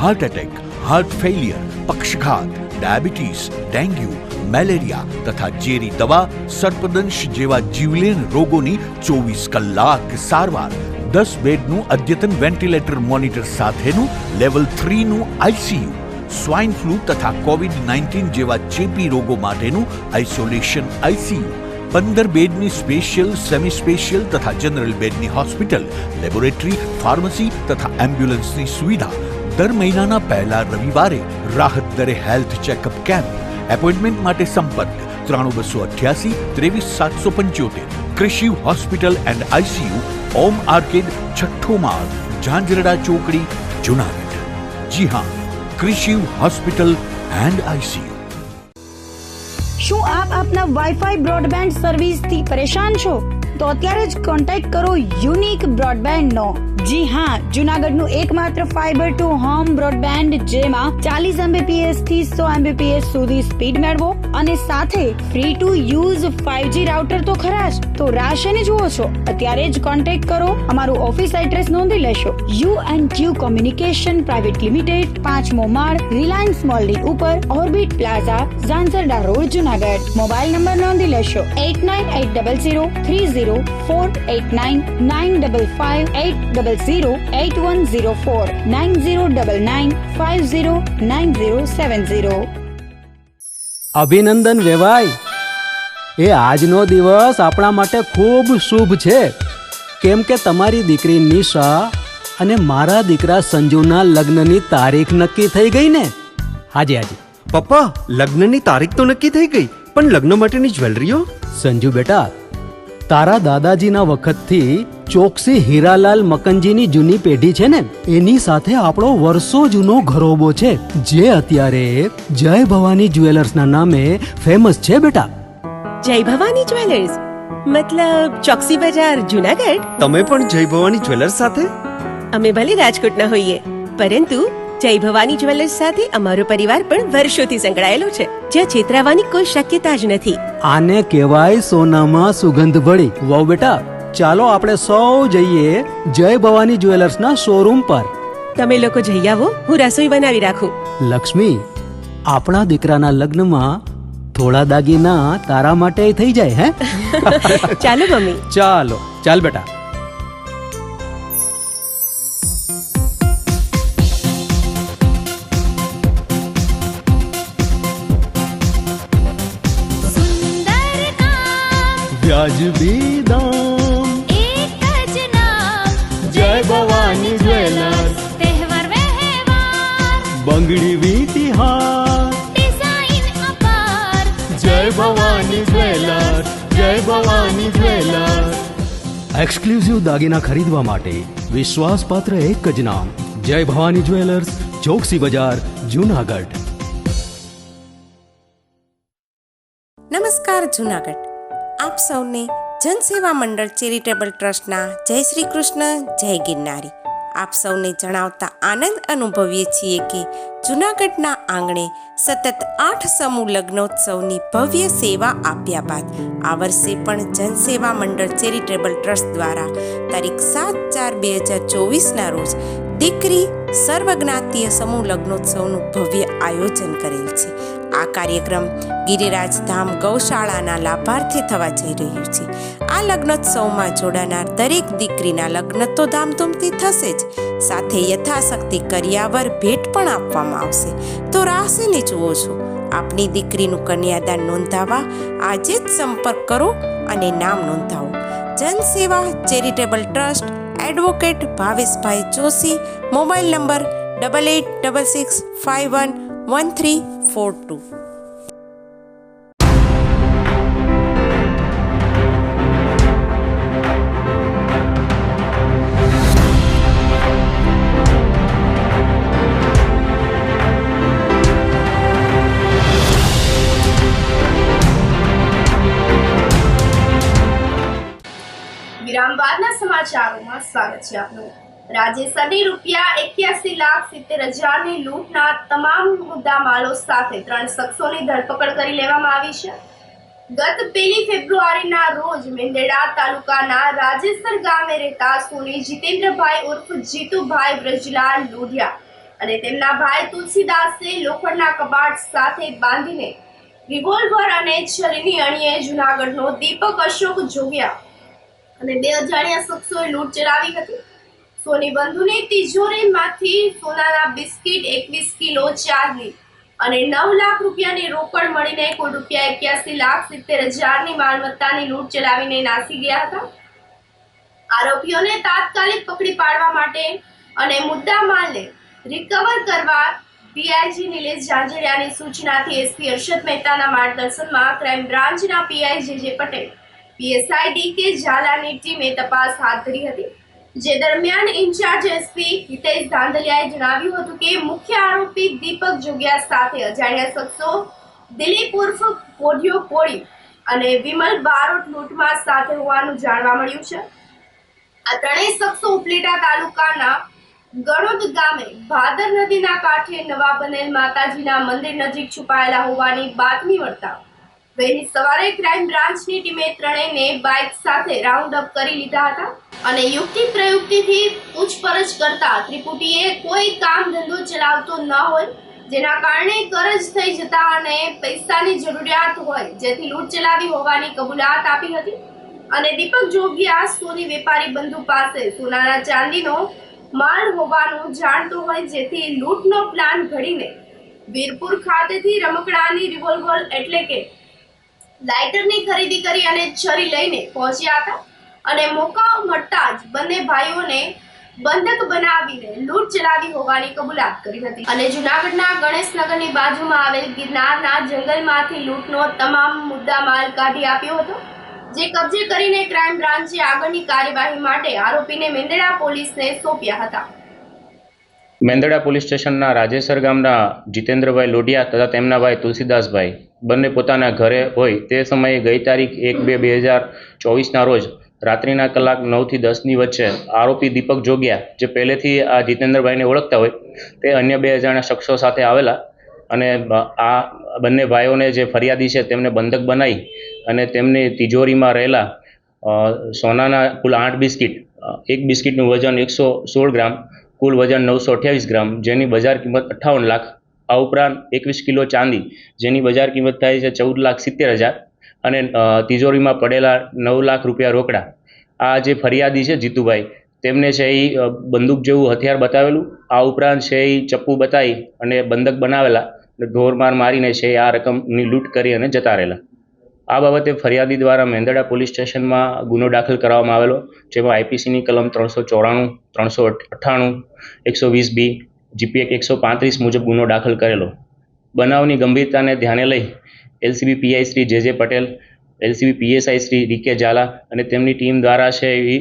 heart attack, heart failure, પક્ષઘાત, ડાયાબિટીસ, ડેન્ગ્યુ, મેલેરિયા તથા ઝેરી દવા, સર્પદંશ જેવા જીવલેણ રોગોની 24 કલાક સારવાર, 10 બેડનું અદ્યતન વેન્ટિલેટર મોનિટર સાથેનું લેવલ 3નું આઈસીયુ, સ્વાઇન ફ્લૂ તથા કોવિડ-19 જેવા ચેપી રોગો માટેનું આઇસોલેશન આઈસીયુ, 15 બેડની સ્પેશિયલ, સેમી સ્પેશિયલ તથા જનરલ બેડની હોસ્પિટલ, લેબોરેટરી, ફાર્મસી તથા એમ્બ્યુલન્સની સુવિધા, દર મહિનાના પહેલા રવિવારે રાહત દરે હેલ્થ ચેકઅપ કેમ્પ. એપોઇન્ટમેન્ટ માટે સંપર્ક 9288 23775. કૃષિ hospital and ICU, Om arcade, છઠ્ઠો માળ, ઝાંઝરડા ચોકડી, જુનાગઢ. જી હા, કૃષિ હોસ્પિટલ એન્ડ આઈસીયુ. શું આપ આપના વાઈફાઈ બ્રોડબેન્ડ સર્વિસથી પરેશાન છો? તો અત્યારે જ કોન્ટેક્ટ કરો યુનિક બ્રોડબેન્ડ નો. જી હા, જુનાગઢનું એકમાત્ર ફાઈબર ટુ હોમ બ્રોડબેન્ડ, જેમાં 40 Mbps થી 100 Mbps સુધી સ્પીડ મેળવો અને સાથે free to use 5G router તો ખરા જ. તો રાહ શેને જુઓ છો? અત્યારે જ કોન્ટેક્ટ કરો. અમારું ઓફિસ એડ્રેસ નોંધી લેશો. U&Q કોમ્યુનિકેશન પ્રાઇવેટ લિમિટેડ, 5મો માળ, રિલાયન્સ મોલની ઉપર, orbit plaza, Zanzarda road, Junagadh. Mobile number નોંધી લેશો 89800304899558008104 9099509070. અભિનંદન વેવાઈ, એ આજનો દિવસ આપણા માટે ખૂબ શુભ છે, કેમ કે તમારી દીકરી નિશા અને મારા દીકરા સંજુના લગ્નની તારીખ નક્કી થઈ ગઈ ને. હાજી હાજી પપ્પા, લગ્નની તારીખ તો નક્કી થઈ ગઈ, પણ લગ્ન માટેની જ્વેલરીઓ? સંજુ બેટા, તારા દાદાજીના વખતથી ચોકસી હીરાલાલ મકનજીની જૂની પેઢી છે ને, એની સાથે આપણો વર્ષો જૂનો ઘરોબો છે, જે અત્યારે જય ભવાની જ્વેલર્સના નામે ફેમસ છે બેટા. જય ભવાની જ્વેલર્સ મતલબ ચોકસી બજાર, જુનાગઢ? તમે પણ જય ભવાની જ્વેલર્સ સાથે? અમે ભલે રાજકોટના હોઈએ, પરંતુ જય ભવાની જ્વેલર્સ સાથે અમારો પરિવાર પણ વર્ષોથી સંકળાયેલો છે, જ્યાં છેતરાવાની કોઈ શક્યતા જ નથી. આને કહેવાય સોનામાં સુગંધ ભળી. વહુ બેટા, ચાલો આપણે સૌ જઈએ જય ભવાની જ્વેલર્સના શોરૂમ પર. તમે લોકો જઈ આવો, હું રસોઈ બનાવી રાખું. લક્ષ્મી, આપણા દીકરાના લગ્નમાં થોડા દાગીના તારા માટે થઈ જાય. હે ચાલો મમ્મી. ચાલો ચાલ બેટા. વ્યાજબી દામ, એક જ નામ, જય ભવાની જ્વેલર્સ. તહેવાર વ્યવહાર, બંગડી વીટી હાર, ડિઝાઇન અપાર, જય ભવાની જ્વેલર્સ, જય ભવાની જ્વેલર્સ. એક્સક્લુઝિવ દાગીના ખરીદવા માટે વિશ્વાસપાત્ર એક જ નામ, જય ભવાની જ્વેલર્સ, ચોકસી બજાર, જુનાગઢ. નમસ્કાર જુનાગઢ. આપ સૌને જનસેવા મંડળ ચેરિટેબલ ટ્રસ્ટના જય શ્રી કૃષ્ણ, જય ગિરનારી. આપ સૌને જણાવતા આનંદ અનુભવીએ છીએ કે જૂનાગઢના આંગણે સતત 8 સમૂહ લગ્નોત્સવની ભવ્ય સેવા આપ્યા બાદ આ વર્ષે પણ જનસેવા મંડળ ચેરિટેબલ ટ્રસ્ટ દ્વારા તારીખ 7/4/2024ના રોજ દીકરી સર્વજ્ઞાતીય સમૂહ લગ્નોત્સવનું ભવ્ય આયોજન કરેલ છે. આ કાર્યક્રમ ગિરિરાજ ધામ ગૌશાળાના લાભાર્થી થવા જઈ રહ્યું છે. આ લગ્નોત્સવમાં જોડાનાર દરેક દીકરીના લગ્ન તો ધામધૂમથી થશે જ, સાથે યથાશક્તિ કરિયાવર ભેટ પણ આપવામાં આવશે. તો રાહ શેની જુઓ છો? આપની દીકરીનું કન્યાદાન નોંધાવવા આજે જ સંપર્ક કરો અને નામ નોંધાવો. જનસેવા ચેરિટેબલ ટ્રસ્ટ, એડવોકેટ ભાવેશભાઈ જોશી, મોબાઈલ નંબર 8866511342. વિરામ બાદના સમાચારોમાં સ્વાગત છે આપનું. રાજ્યસરની ₹81,70,000ની લૂંટના તમામ મુદ્દામાલો સાથે 3 શખ્સોની ધરપકડ કરી લેવામાં આવી છે. ગત 1 ફેબ્રુઆરીના રોજ મેંદરડા તાલુકાના રાજેસર ગામે રહેતા સોની જીતેન્દ્રભાઈ ઉર્ફ જીતુભાઈ વ્રજલાલ લોઢિયા અને તેમના ભાઈ તુલસીદાસે લોખંડના કબાટ સાથે બાંધીને રિવોલ્વર અને છરીની અણીએ જૂનાગઢનો દીપક અશોક જોગિયા અને 2 અજાણ્યા શખ્સોએ લૂંટ ચલાવી હતી. સોની બંધુની તિજોરીમાંથી સોનાના બિસ્કિટ 21 કિલો ચાંદી અને 9 લાખ રૂપિયાની રોકડ મળીને કુલ ₹81,70,000ની માલમત્તાની લૂંટ ચલાવીને નાસી ગયા હતા. આરોપીઓને તાત્કાલિક પકડી પાડવા માટે અને મુદ્દામાલને રિકવર કરવા પીઆઈજી નિલેશ ઝાંઝરિયાની સૂચનાથી એસપી હર્ષદ મહેતાના માર્ગદર્શનમાં ક્રાઇમ બ્રાન્ચના પીઆઈ જે પટેલ, પીએસઆઈ ડીકે ઝાલાની ટીમે તપાસ હાથ ધરી હતી. જે દરમિયાન ઇન્ચાર્જ એસપી હિતેશ ધાંધલિયાએ જણાવ્યું હતું કે મુખ્ય આરોપી દીપક જોગિયા સાથે અજાણ્યા શખ્સો દિલીપ ઉર્ફ કોઢિયો કોળી અને વિમલ બારોટ લૂંટમાં સાથે હોવાનું જાણવા મળ્યું છે. આ ત્રણેય શખ્સો ઉપલેટા તાલુકાના ગણોદ ગામે ભાદર નદીના કાંઠે નવા બનેલ માતાજીના મંદિર નજીક છુપાયેલા હોવાની બાતમી મળતા વહેલી સવારે ક્રાઇમ બ્રાન્ચની ટીમે ત્રણેયને બાઇક સાથે રાઉન્ડ અપ કરી લીધા હતા અને યુક્તિ પ્રયુક્તિથી પૂછપરછ કરતા ત્રિપુટીએ કોઈ કામ ધંધો ચલાવતો ન હોય, જેના કારણે કરજ થઈ જતા અને પૈસાની જરૂરિયાત હોય, જેથી લૂંટ ચલાવી હોવાની કબૂલાત આપી હતી. અને દીપક જોગિયા સોની વેપારી બંધુ પાસે સોનાના ચાંદીનો માલ હોવાનું જાણતો હોય, જેથી લૂંટનો પ્લાન ઘડીને વીરપુર ખાતેથી રમકડાની રિવોલ્વર એટલે કે લાઇટરની ખરીદી કરી અને છરી લઈને પહોંચ્યા હતા અને મોકા મળતા જ બંને ભાઈઓને બંધક બનાવીને લૂંટ ચલાવી હોવાની કબૂલાત કરી હતી. અને જૂનાગઢના ગણેશનગરની બાજુમાં આવેલ ગિરનારના જંગલમાંથી લૂંટનો તમામ મુદ્દામાલ કાઢી આપ્યો હતો, જે કબજે કરીને ક્રાઇમ બ્રાન્ચે આગળની કાર્યવાહી માટે આરોપીને મેંદરડા પોલીસને સોંપ્યા હતા. મેંદરડા પોલીસ સ્ટેશનના રાજેસર ગામના જીતેન્દ્રભાઈ લોઢિયા તથા તેમના ભાઈ તુલસીદાસભાઈ બંને પોતાના ઘરે હોય તે સમયે ગઈ તારીખ 1/2/2024ના રોજ રાત્રિના કલાક 9 થી 10ની વચ્ચે આરોપી દીપક જોગિયા, જે પહેલેથી આ જીતેન્દ્રભાઈને ઓળખતા હોય, તે અન્ય 2 અજાણ્યા શખ્સો સાથે આવેલા અને આ બંને ભાઈઓને જે ફરિયાદી છે તેમને બંધક બનાવી અને તેમની તિજોરીમાં રહેલા સોનાના કુલ 8 બિસ્કિટ, એક બિસ્કિટનું વજન 116 ગ્રામ, કુલ વજન 928 ગ્રામ, જેની બજાર કિંમત 58 લાખ, આ ઉપરાંત 21 કિલો ચાંદી, જેની બજાર કિંમત થાય છે 14,70,000 અને તિજોરીમાં પડેલા 9 લાખ રૂપિયા રોકડા. આ જે ફરિયાદી છે જીતુભાઈ, તેમને છે એ બંદૂક જેવું હથિયાર બતાવેલું, આ ઉપરાંત છે એ ચપ્પુ બતાવી અને બંધક બનાવેલા, ઢોરમાર મારીને છે આ રકમની લૂંટ કરી અને જતા રહેલા. આ બાબતે ફરિયાદી દ્વારા મેંદરડા પોલીસ સ્ટેશનમાં ગુનો દાખલ કરવામાં આવેલો, જેમાં આઈપીસીની કલમ 394, 398, 120B, જીપી એક્ટ 135 મુજબ ગુનો દાખલ કરેલો. બનાવની ગંભીરતાને ધ્યાને લઈ LCB PI Shri J Patel, LCB PSI Shri DK Jhala અને તેમની ટીમ દ્વારા છે એ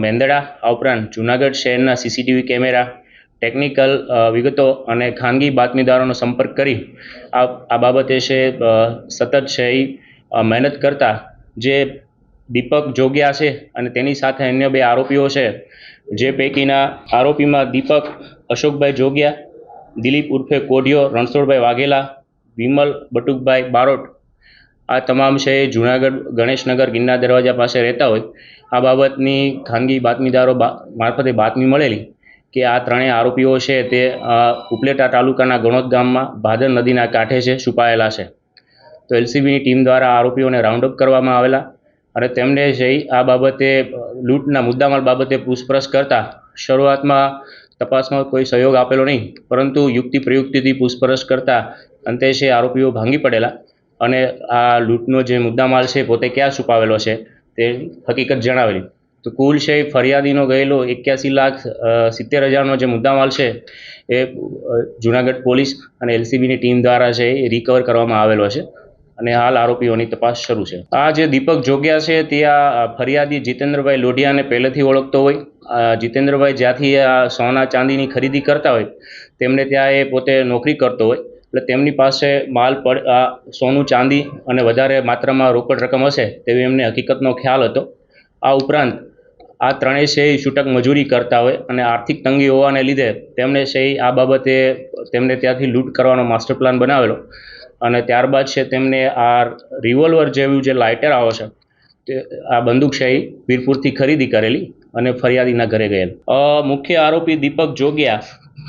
મેંદરડા આ ઉપરાંત જૂનાગઢ શહેરના સીસીટીવી કેમેરા, ટેકનિકલ વિગતો અને ખાનગી બાતમીદારોનો સંપર્ક કરી આ બાબતે છે સતત છે એ મહેનત કરતા જે દીપક જોગિયા છે અને તેની સાથે અન્ય 2 આરોપીઓ છે, જે પૈકીના આરોપીમાં દીપક અશોકભાઈ જોગિયા, દિલીપ ઉર્ફે કોઢિયો રણછોડભાઈ વાઘેલા, વિમલ બટુકભાઈ બારોટ, આ તમામ છે જૂનાગઢ ગણેશનગર ગિરનાર દરવાજા પાસે રહેતા હોય. આ બાબતની ખાનગી બાતમીદારો મારફતે બાતમી મળેલી કે આ ત્રણેય આરોપીઓ છે તે ઉપલેટા તાલુકાના ગણોદ ગામમાં ભાદર નદીના કાંઠે છે છુપાયેલા છે. તો એલસીબીની ટીમ દ્વારા આરોપીઓને રાઉન્ડ અપ કરવામાં આવેલા અને તેમને જઈ આ બાબતે લૂંટના મુદ્દામાલ બાબતે પૂછપરછ કરતા શરૂઆતમાં તપાસમાં કોઈ સહયોગ આપેલો નહીં, પરંતુ યુક્તિ પ્રયુક્તિથી પૂછપરછ કરતા અંતે છે આરોપીઓ ભાંગી પડેલા અને આ લૂંટનો જે મુદ્દામાલ છે પોતે ક્યાં છુપાવેલો છે તે હકીકત જણાવેલી. તો કુલ છે ફરિયાદીનો ગયેલો 81,70,000નો જે મુદ્દામાલ છે એ જૂનાગઢ પોલીસ અને એલસીબીની ટીમ દ્વારા છે એ રિકવર કરવામાં આવેલો છે અને હાલ આરોપીઓની તપાસ શરૂ છે. આ જે દીપક જોગિયા છે તે આ ફરિયાદી જીતેન્દ્રભાઈ લોઢિયાને પહેલેથી ઓળખતો હોય. જીતેન્દ્રભાઈ જ્યાંથી આ સોના ચાંદીની ખરીદી કરતા હોય તેમને ત્યાં એ પોતે નોકરી કરતો હોય, એટલે તેમની પાસે માલ સોનું ચાંદી અને વધારે માત્રામાં રોકડ રકમ હશે તેવી એમને હકીકતનો ખ્યાલ હતો. આ ઉપરાંત આ ત્રણેય છે છૂટક મજૂરી કરતા હોય અને આર્થિક તંગી હોવાને લીધે તેમણે છે આ બાબતે તેમને ત્યાંથી લૂંટ કરવાનો માસ્ટર પ્લાન બનાવેલો અને ત્યારબાદ છે તેમને આ રિવોલ્વર જેવું જે લાઇટર આવે છે તે આ બંદૂક છે વીરપુરથી ખરીદી કરેલી અને ફરિયાદીના ઘરે ગયેલ. મુખ્ય આરોપી દીપક જોગિયા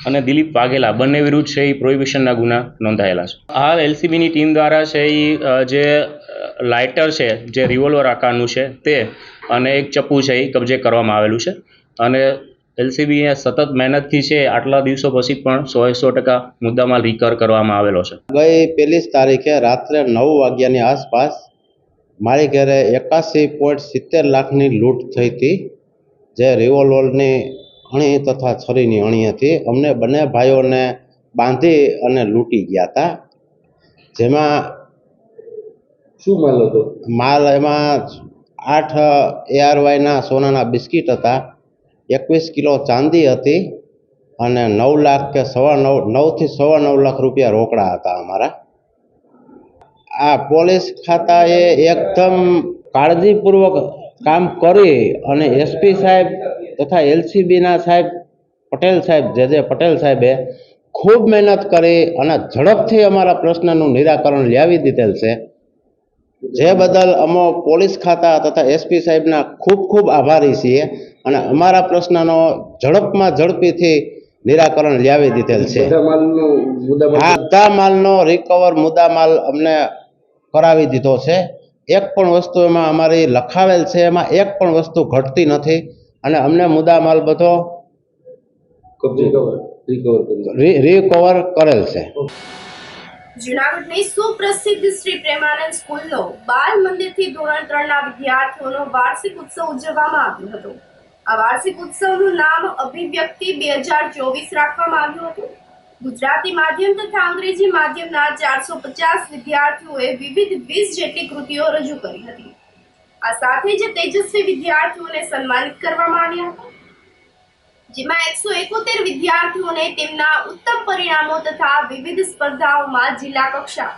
અને દિલીપ વાઘેલા બંને વિરુદ્ધ છે એ પ્રોહિબિશનના ગુના નોંધાયેલા છે. હાલ એલસીબીની ટીમ દ્વારા છે એ જે લાઇટર છે જે રિવોલ્વર આકારનું છે તે અને એક ચપ્પુ છે એ કબજે કરવામાં આવેલું છે અને એલસીબીએ સતત મહેનતથી છે આટલા દિવસો પછી પણ 100% મુદ્દામાલ રિકવર કરવામાં આવેલો છે. ગઈ 1 તારીખે રાત્રે 9 વાગ્યાની આસપાસ મારી ઘરે 81.70 લાખની લૂંટ થઈ હતી, જે રિવોલ્વરની અણી તથા છરીની અણી હતી. અમને બંને ભાઈઓને બાંધી અને લૂંટી ગયા હતા. જેમાં શું માલ હતો? માલ એમાં 8 ARYના સોનાના બિસ્કીટ હતા, 21 કિલો ચાંદી હતી અને 9 લાખ કે 9.5 થી 9.25 લાખ રૂપિયા રોકડા હતા અમારા. આ પોલીસ ખાતાએ એકદમ કાળજીપૂર્વક કામ કરી અને એસપી સાહેબ તથા એલસીબીના સાહેબ પટેલ સાહેબ જે પટેલ સાહેબે ખૂબ મહેનત કરી અને ઝડપથી અમારા પ્રશ્નનું નિરાકરણ લાવી દીધેલ છે, જે બદલ અમે પોલીસ ખાતા તથા એસપી સાહેબના ખૂબ ખૂબ આભારી છીએ અને અમારા પ્રશ્નનો ઝડપમાં ઝડપીથી નિરાકરણ લાવી દીધેલ છે. બધા માલનો રિકવર મુદ્દામાલ અમને કરાવી દીધો છે. એક પણ વસ્તુ એમાં અમારી લખાવેલ છે, એમાં એક પણ વસ્તુ ઘટતી નથી અને અમને મુદ્દામાલ બધો રિકવર કરેલ છે. જૂનાગઢની સુપ્રસિદ્ધ શ્રી પ્રેમાનંદ સ્કૂલનો બાલ મંદિરથી ધોરણ 3ના વિદ્યાર્થીઓનો વાર્ષિક ઉત્સવ ઉજવવામાં આવ્યો હતો. આ વાર્ષિક ઉત્સવનું નામ અભિવ્યક્તિ 2024 રાખવામાં આવ્યું હતું. ગુજરાતી માધ્યમ તથા અંગ્રેજી માધ્યમના 450 વિદ્યાર્થીઓએ વિવિધ 20 જેટલી કૃતિઓ રજૂ કરી હતી. આ સાથે જ તેજસ્વી વિદ્યાર્થીઓને સન્માનિત કરવામાં આવ્યા હતા, જેમાં 171 વિદ્યાર્થીઓને તેમના ઉત્તમ પરિણામો તથા વિવિધ સ્પર્ધાઓમાં જિલ્લા કક્ષા,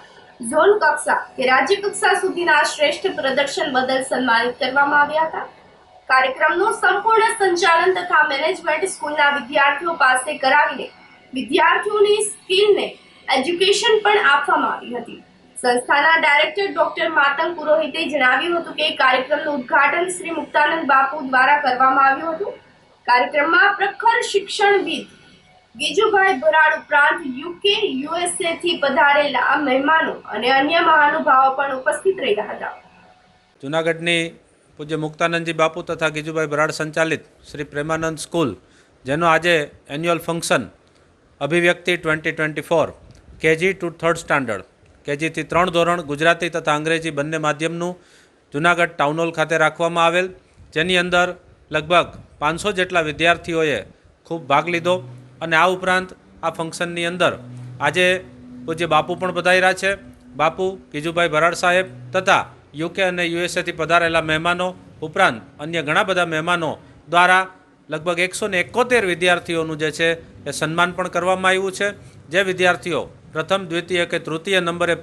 ઝોન કક્ષા કે રાજ્ય કક્ષા સુધીના શ્રેષ્ઠ પ્રદર્શન બદલ સન્માનિત કરવામાં આવ્યા હતા. કાર્યક્રમનું સંપૂર્ણ સંચાલન તથા મેનેજમેન્ટ સ્કૂલના વિદ્યાર્થીઓ પાસે કરાવીને વિદ્યાર્થીઓની સ્કિલને એજ્યુકેશન પણ આપવામાં આવી હતી. સંસ્થાના ડાયરેક્ટર ડોક્ટર માતંગ પુરોહિતે જણાવ્યું હતું કે કાર્યક્રમનું ઉદ્ઘાટન શ્રી મુક્તાનંદ બાપુ દ્વારા કરવામાં આવ્યું હતું. કાર્યક્રમમાં પ્રખર શિક્ષણવિદ ગીજુભાઈ ભરાડ ઉપરાંત યુકે, USA થી પધારેલા મહેમાનો અને અન્ય મહાનુભાવો પણ ઉપસ્થિત રહ્યા હતા. જૂનાગઢની પૂજ્ય મુક્તાનંદજી બાપુ તથા ગીજુભાઈ ભરાડ સંચાલિત શ્રી પ્રેમાનંદ સ્કૂલ, જેનો આજે એન્યુઅલ ફંક્શન અભિવ્યક્તિ 2024 કેજી ટુ 3rd સ્ટાન્ડર્ડ, કેજીથી 3 ધોરણ ગુજરાતી તથા અંગ્રેજી બંને માધ્યમનું જૂનાગઢ ટાઉન હોલ ખાતે રાખવામાં આવેલ, જેની અંદર લગભગ 500 જેટલા વિદ્યાર્થીઓએ ખૂબ ભાગ લીધો અને આ ઉપરાંત આ ફંક્શનની અંદર આજે પૂજ્ય બાપુ પણ પધાર્યા છે. બાપુ ગીજુભાઈ ભરાડ સાહેબ તથા યુકે અને યુએસએથી પધારેલા મહેમાનો ઉપરાંત અન્ય ઘણા બધા મહેમાનો દ્વારા લગભગ 171 વિદ્યાર્થીઓનું જે છે એ સન્માન પણ કરવામાં આવ્યું છે. જે વિદ્યાર્થીઓ પ્રથમ, દ્વિતીય કે તૃતીય નંબરે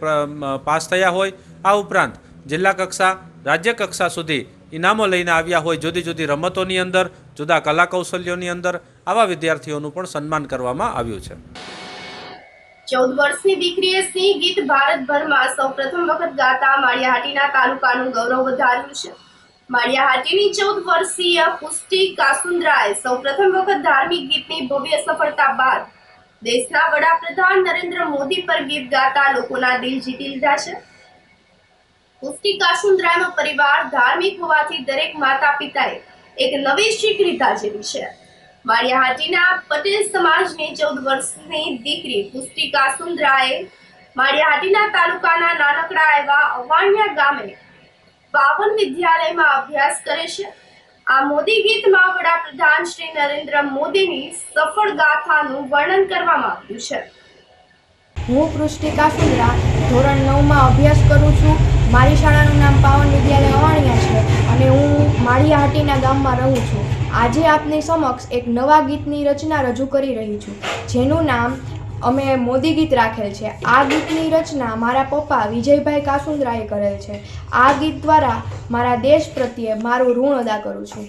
પાસ થયા હોય, આ ઉપરાંત જિલ્લા કક્ષા, રાજ્ય કક્ષા સુધી ઇનામો લઈને આવ્યા હોય, જુદી જુદી રમતોની અંદર, જુદા કલા કૌશલ્યોની અંદર, આવા વિદ્યાર્થીઓનું પણ સન્માન કરવામાં આવ્યું છે. 14 વર્ષની દીકરીએ સિંહ ગીત ભારતભરમાં સૌપ્રથમ વખત ગાતા માળિયાહાટીના તાલુકાનું ગૌરવ વધાર્યું છે. માળિયાહાટીની 14 વર્ષીય પુષ્ટિ કાસુંદ્રાએ સૌપ્રથમ વખત ધાર્મિક ગીતની ભવ્ય સફળતા બાદ દેશના વડાપ્રધાન નરેન્દ્ર મોદી પર ગીત ગાતા લોકોના દિલ જીતી લીધા છે. પુષ્ટિ કાસુંદ્રાનો પરિવાર ધાર્મિક હોવાથી દરેક માતા પિતાએ એક નવી શીખ લીધા જેવી છે. માળિયાહાટીના પટેલ સમાજની 14 વર્ષની દીકરી પુષ્ટિ કાસુંદ્રાએ માળિયાહાટીના તાલુકાના નાનકડા એવા અવાણિયા ગામે પાવન વિદ્યાલયમાં અભ્યાસ કરે છે. આ મોદી ગીતમાં વડાપ્રધાન શ્રી નરેન્દ્ર મોદીની સફળ ગાથાનું વર્ણન કરવામાં આવ્યું છે. હું પુષ્ટિ કાસુંદ્રા ધોરણ 9માં અભ્યાસ કરું છું. મારી શાળાનું નામ પાવન વિદ્યાલય અવાણિયા છે અને હું માળિયાહાટીના ગામમાં રહું છું. આજે આપની સમક્ષ એક નવા ગીતની રચના રજૂ કરી રહી છું, જેનું નામ અમે મોદી ગીત રાખેલ છે. આ ગીતની રચના મારા પપ્પા વિજયભાઈ કાસુંદ્રાએ કરેલ છે. આ ગીત દ્વારા મારા દેશ પ્રત્યે મારું ઋણ અદા કરું છું.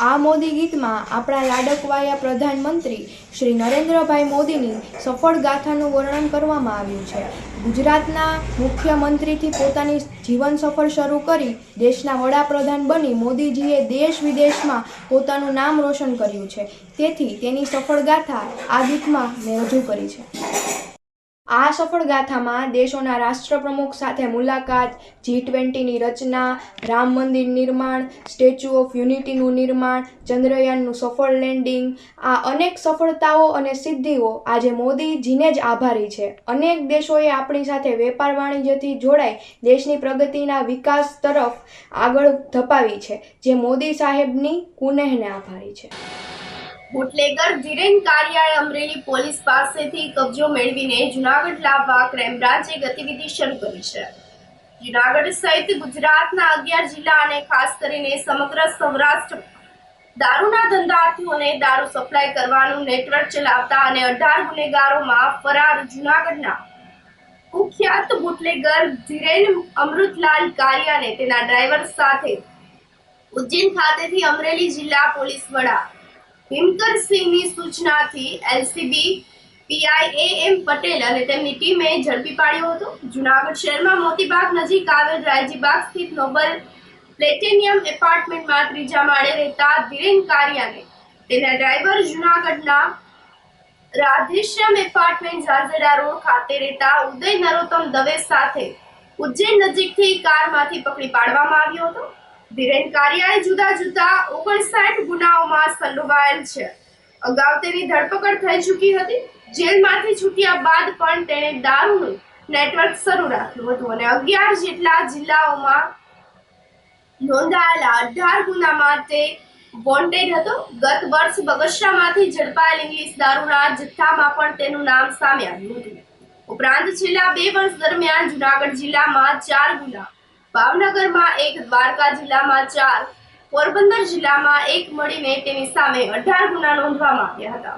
આ મોદી ગીતમાં આપણા લાડકવાયા પ્રધાનમંત્રી શ્રી નરેન્દ્રભાઈ મોદીની સફળ ગાથાનું વર્ણન કરવામાં આવ્યું છે. ગુજરાતના મુખ્યમંત્રીથી પોતાની જીવન સફર શરૂ કરી દેશના વડાપ્રધાન બની મોદીજીએ દેશ વિદેશમાં પોતાનું નામ રોશન કર્યું છે. તેથી તેની સફળ ગાથા આ ગીતમાં મેં રજૂ કરી છે. આ સફળ ગાથામાં દેશોના રાષ્ટ્રપ્રમુખ સાથે મુલાકાત, G20ની રચના, રામ મંદિર નિર્માણ, સ્ટેચ્યુ ઓફ યુનિટીનું નિર્માણ, ચંદ્રયાનનું સફળ લેન્ડિંગ, આ અનેક સફળતાઓ અને સિદ્ધિઓ આજે મોદીજીને જ આભારી છે. અનેક દેશોએ આપણી સાથે વેપાર વાણિજ્યથી જોડાઈ દેશની પ્રગતિના વિકાસ તરફ આગળ ધપાવી છે, જે મોદી સાહેબની કુનેહને આભારી છે. બુટલેગર ધીરેન કારિયાએ અમરેલી પોલીસ પાસેથી કબજો મેળવીને જૂનાગઢ લાવવા ક્રાઇમ બ્રાન્ચે ગતિવિધિ શરૂ કરી છે. જૂનાગઢ સહિત ગુજરાતના 11 જિલ્લા અને ખાસ કરીને સમગ્ર સૌરાષ્ટ્ર દારૂના ધંધાર્થીઓને દારૂ સપ્લાય કરવાનું નેટવર્ક ચલાવતા અને 18 ગુનેગારોમાં ફરાર જૂનાગઢના કુખ્યાત બુટલેગર ધીરેન અમૃતલાલ કારિયાને તેના ડ્રાઈવર સાથે ઉજ્જૈન ખાતેથી અમરેલી જિલ્લા પોલીસ વડા હિમકરસિંહની સૂચનાથી એલસીબી પીઆઈ AM પટેલ અને તેમની ટીમે ઝડપી પાડ્યો હતો. જૂનાગઢ શહેરમાં મોતીબાગ નજીક આવેલ રાયજીબાગ સ્થિત નોબલ પ્લેટિનિયમ એપાર્ટમેન્ટમાં 3જા માળે રહેતા ધીરેન કારિયાને તેના ડ્રાઈવર જૂનાગઢના રાધેશ્યામ એપાર્ટમેન્ટ ઝાઝડા રોડ ખાતે રહેતા ઉદય નરોત્તમ દવે સાથે ઉજ્જૈન નજીકથી કારમાંથી પકડી પાડવામાં આવ્યો હતો. ધીરેન કારિયાએ જુદા જુદા 59 ગુનાઓમાં સંડોવાયેલ છે. અગાઉ તેની ધરપકડ થઈ ચૂકી હતી. જેલમાંથી છૂટ્યા બાદ પણ તેણે દારૂનું નેટવર્ક શરૂ રાખ્યું હતું અને 11 જેટલા જિલ્લાઓમાં નોંધાયેલા 18 ગુનામાં તે વોન્ટેડ હતો. ગત વર્ષ બગસરામાંથી ઝડપાયેલ ઇંગ્લિશ દારૂના જથ્થામાં પણ તેનું નામ સામે આવ્યું હતું. ઉપરાંત છેલ્લા 2 વર્ષ દરમિયાન જૂનાગઢ જિલ્લામાં 4 ગુના, ભાવનગરમાં 1, દ્વારકા જિલ્લામાં 4, પોરબંદર જિલ્લામાં 1 મળીને તેની સામે 18 ગુના નોંધવામાં આવ્યા હતા.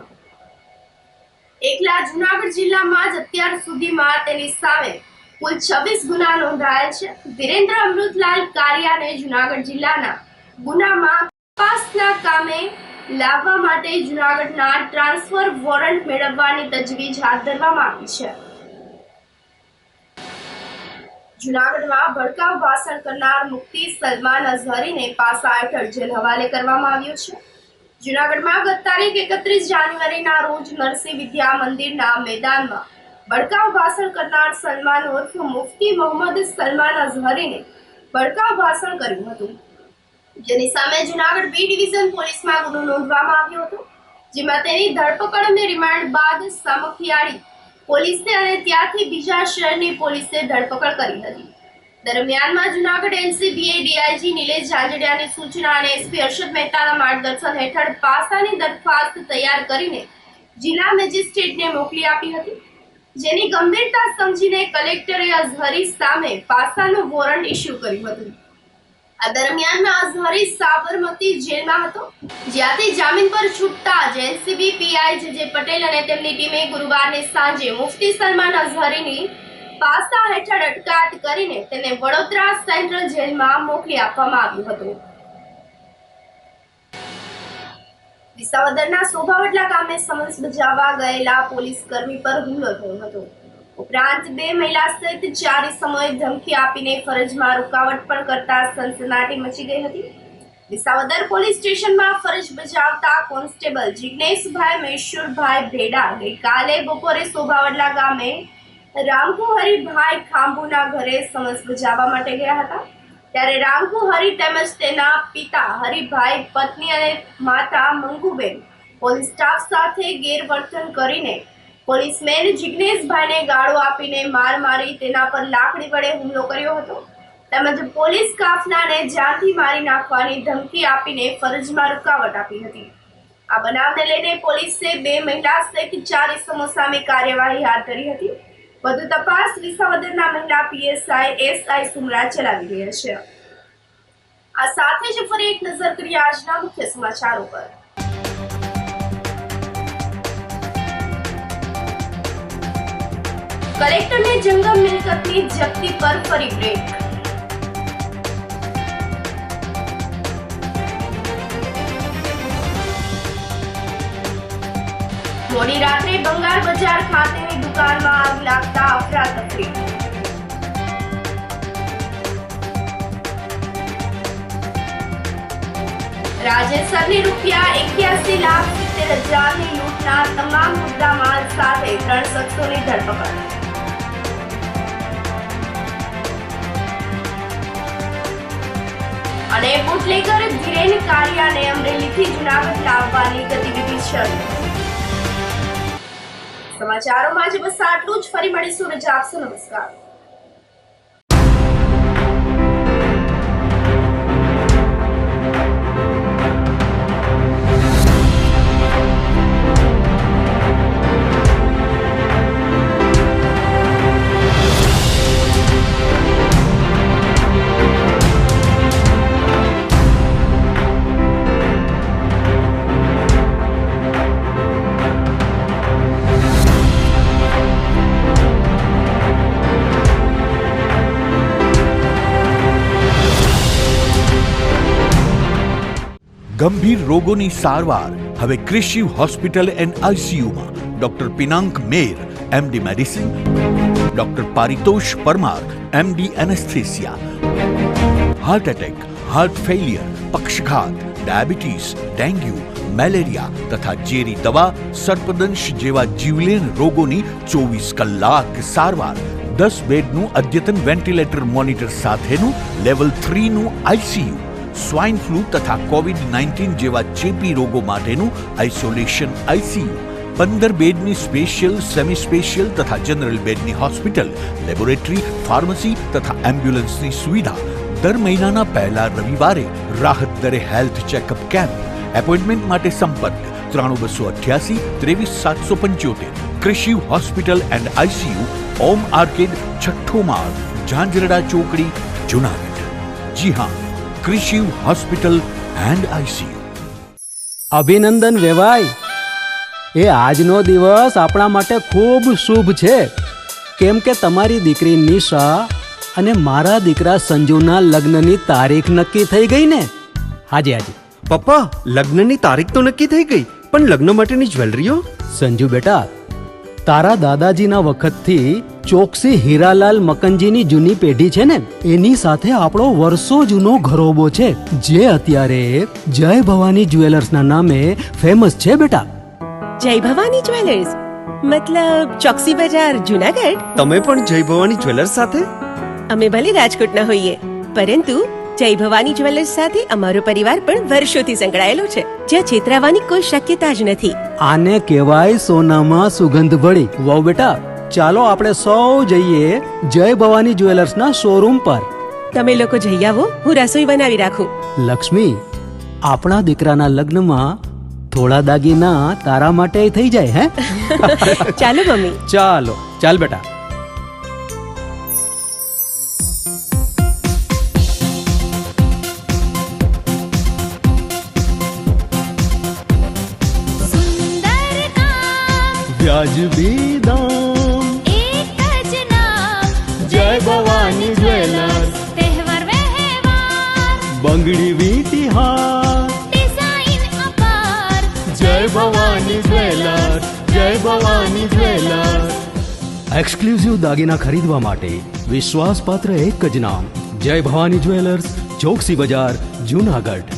એકલા જૂનાગઢ જિલ્લામાં જ અત્યાર સુધીમાં તેની સામે કુલ 26 ગુના નોંધાયેલ છે. વિરેન્દ્ર અમૃતલાલ કારિયાને જૂનાગઢ જિલ્લાના ગુનામાં તપાસના કામે લાવવા માટે જૂનાગઢના ટ્રાન્સફર વોરંટ મેળવવાની તજવીજ હાથ ધરવામાં આવી છે. જૂનાગઢમાં ભડકાઉ ભાષણ કરનાર મુફ્તી સલમાન અઝહરીને પાસા હેઠળ જેલ હવાલે કરવામાં આવ્યો છે. જૂનાગઢમાં ગત તારીખ 31 જાન્યુઆરીના રોજ નરસિંહ વિદ્યા મંદિરના મેદાનમાં ભડકાઉ ભાષણ કરનાર સલમાન ઉર્ફ મુફ્તી મોહમ્મદ સલમાન અઝહરીને ભડકાઉ ભાષણ કર્યું હતું, જેની સામે જૂનાગઢ બી ડિવિઝન પોલીસમાં ગુનો નોંધવામાં આવ્યો હતો, જેમાં તેની ધરપકડ અને રિમાન્ડ બાદ સામખિયાળી પોલીસે અને ત્યાંથી બીજા શહેરની પોલીસે ધરપકડ કરી હતી. દરમિયાનમાં જૂનાગઢ એલસીબીએ ડીઆઈજી નિલેશ ઝાંઝડિયાની સૂચના અને એસપી હર્ષદ મહેતાના માર્ગદર્શન હેઠળ પાસાની દરખાસ્ત તૈયાર કરીને જિલ્લા મેજિસ્ટ્રેટને મોકલી આપી હતી, જેની ગંભીરતા સમજીને કલેક્ટરે અઝહરી સામે પાસાનું વોરંટ ઇસ્યુ કર્યું હતું. આ દરમિયાનમાં અઝહરી સાબરમતી જેલમાં હતો, જ્યાંથી જામીન પર છૂટતા જ એલસીબી પીઆઈ જે પટેલ અને તેમની ટીમે ગુરુવારની સાંજે મુફ્તી સલમાન અઝહરીની પાસા હેઠળ અટકાયત કરીને તેને વડોદરા સેન્ટ્રલ જેલમાં મોકલી આપવામાં આવ્યું હતું. વિસાવદરના સોભાવડલા ગામે સમન્સ બજાવવા ગયેલા પોલીસ કર્મી પર હુમલો થયો હતો. ઉપરાંત 2 મહિલા સહિત 4 ઇસમોએ ધમકી આપીને ફરજમાં રૂકાવટ પણ કરતા સનસનાટી મચી ગઈ હતી. વિસાવદર પોલીસ સ્ટેશનમાં ફરજ બજાવતા કોન્સ્ટેબલ જિગ્નેશભાઈ મેશ્વરભાઈ ભેડા ગઈકાલે બપોરે સોભાવડલા ગામે રામકુ હરિભાઈ ખાંભુના ઘરે સમન્સ બજાવવા માટે ગયા હતા. ત્યારે રામકુ હરિ તેમજ તેના પિતા હરિભાઈ, પત્ની અને માતા મંગુબેન પોલીસ સ્ટાફ સાથે ગેરવર્તન કરીને પોલીસમેન જિગ્નેશભાઈને ગાળો આપીને માર મારી તેના પર લાકડી વડે હુમલો કર્યો હતો તેમજ પોલીસ કાફલાને જાનથી મારી નાખવાની ધમકી આપીને ફરજમાં રૂકાવટ આપી હતી. આ બનાવને લઈને પોલીસે 2 મહિલા સહિત 4 ઇસમો સામે કાર્યવાહી હાથ ધરી હતી. વધુ તપાસ વિસાવદરના મહિલા પીએસઆઈ એસઆઈ સુમરા ચલાવી રહ્યા છે. આ સાથે જ ફરી એક નજર કરીએ આજના મુખ્ય સમાચારો પર. કલેક્ટરને જંગમ મિલકતની જપ્તી પર ફરી બ્રેક. મોડી રાત્રે બંગાળ બજાર ખાતેની દુકાનમાં આગ લાગતા અફરાતફરી. રાજ્યસરની રૂપિયા 81,70,000ની લૂંટના તમામ મુદ્દામાલ સાથે 3 શખ્સોની ધરપકડ. અને બુટલેગર ધીરેન કારિયાને અમરેલીથી જૂનાગઢ લાવવાની ગતિવિધિ શરૂ. સમાચારોમાં આજે બસ આટલું જ. ફરી મળીશું. રજા આપશો. નમસ્કાર. ગંભીર રોગોની સારવાર હવે કૃષિ હોસ્પિટલ એન્ડ આઈસીયુમાં doctor Pinank Mer MD medicine, doctor Paritosh Parmar MD anaesthesia, heart attack, heart failure, પક્ષઘાત, ડાયાબિટીસ, ડેન્ગ્યુ, મેલેરિયા તથા ઝેરી દવા, સર્પદંશ જેવા જીવલેણ રોગોની 24 કલાક સારવાર. 10 બેડનું અદ્યતન વેન્ટિલેટર મોનિટર સાથેનું લેવલ 3નું આઈસીયુ, સ્વાઇન ફ્લૂ તથા કોવિડ-19 જેવા ચેપી રોગો માટેનું આઇસોલેશન આઈસીયુ, 15 બેડની સ્પેશિયલ, સેમી સ્પેશિયલ તથા જનરલ બેડની હોસ્પિટલ, લેબોરેટરી, ફાર્મસી તથા એમ્બ્યુલન્સની સુવિધા. દર મહિનાના પહેલા રવિવારે રાહત દરે હેલ્થ ચેકઅપ કેમ્પ. એપોઇન્ટમેન્ટ માટે સંપર્ક 9288 23775. કૃષિ hospital and ICU, Om arcade, છઠ્ઠો માળ, ઝાંઝરડા ચોકડી, જૂનાગઢ. જી હા, કૃષિ હોસ્પિટલ એન્ડ આઈસીયુ. અભિનંદન વેવાય. એ આજનો દિવસ આપણા માટે ખૂબ શુભ છે, કેમ કે તમારી દીકરી નિશા અને મારા દીકરા સંજુના લગ્નની તારીખ નક્કી થઈ ગઈ ને. હાજી હાજી પપ્પા, લગ્નની તારીખ તો નક્કી થઈ ગઈ, પણ લગ્ન માટેની જ્વેલરીઓ? સંજુ બેટા, તારા દાદાજીના વખતથી ચોકસી હીરાલાલ મકનજીની જૂની પેઢી છે ને, એની સાથે આપણો વર્ષો જૂનો ઘરોબો છે, જે અત્યારે જય ભવાની જ્વેલર્સના નામે ફેમસ છે બેટા. જય ભવાની જ્વેલર્સ મતલબ ચોકસી બજાર, જૂનાગઢ? તમે પણ જય ભવાની જ્વેલર્સ સાથે? અમે ભલે રાજકોટના હોઈએ, પરંતુ જય ભવાની જ્વેલર્સ સાથે અમારો પરિવાર પણ વર્ષોથી સંકળાયેલો છે, જ્યાં છેતરાવાની કોઈ શક્યતા જ નથી. આને કહેવાય સોનામાં સુગંધ ભળી. વાવ બેટા, ચાલો આપણે સૌ જઈએ જય ભવાની જ્વેલર્સના શોરૂમ પર. તમે લોકો જઈ આવો, હું રસોઈ બનાવી રાખું. લક્ષ્મી, આપણા દીકરાના લગ્નમાં થોડા દાગીના તારા માટે થઈ જાય. હે ચાલો મમ્મી. ચાલો ચાલ બેટા. વ્યાજબી દામ, એક જ નામ, જય ભવાની જ્વેલર્સ. તહેવાર વ્યવહાર, બંગડી વીટી હાર, ડિઝાઇન અપાર, જય ભવાની જ્વેલર્સ, જય ભવાની જ્વેલર્સ. એક્સક્લુઝિવ દાગીના ખરીદવા માટે વિશ્વાસપાત્ર એક જ નામ, જય ભવાની જ્વેલર્સ, ચોકસી બજાર, જુનાગઢ.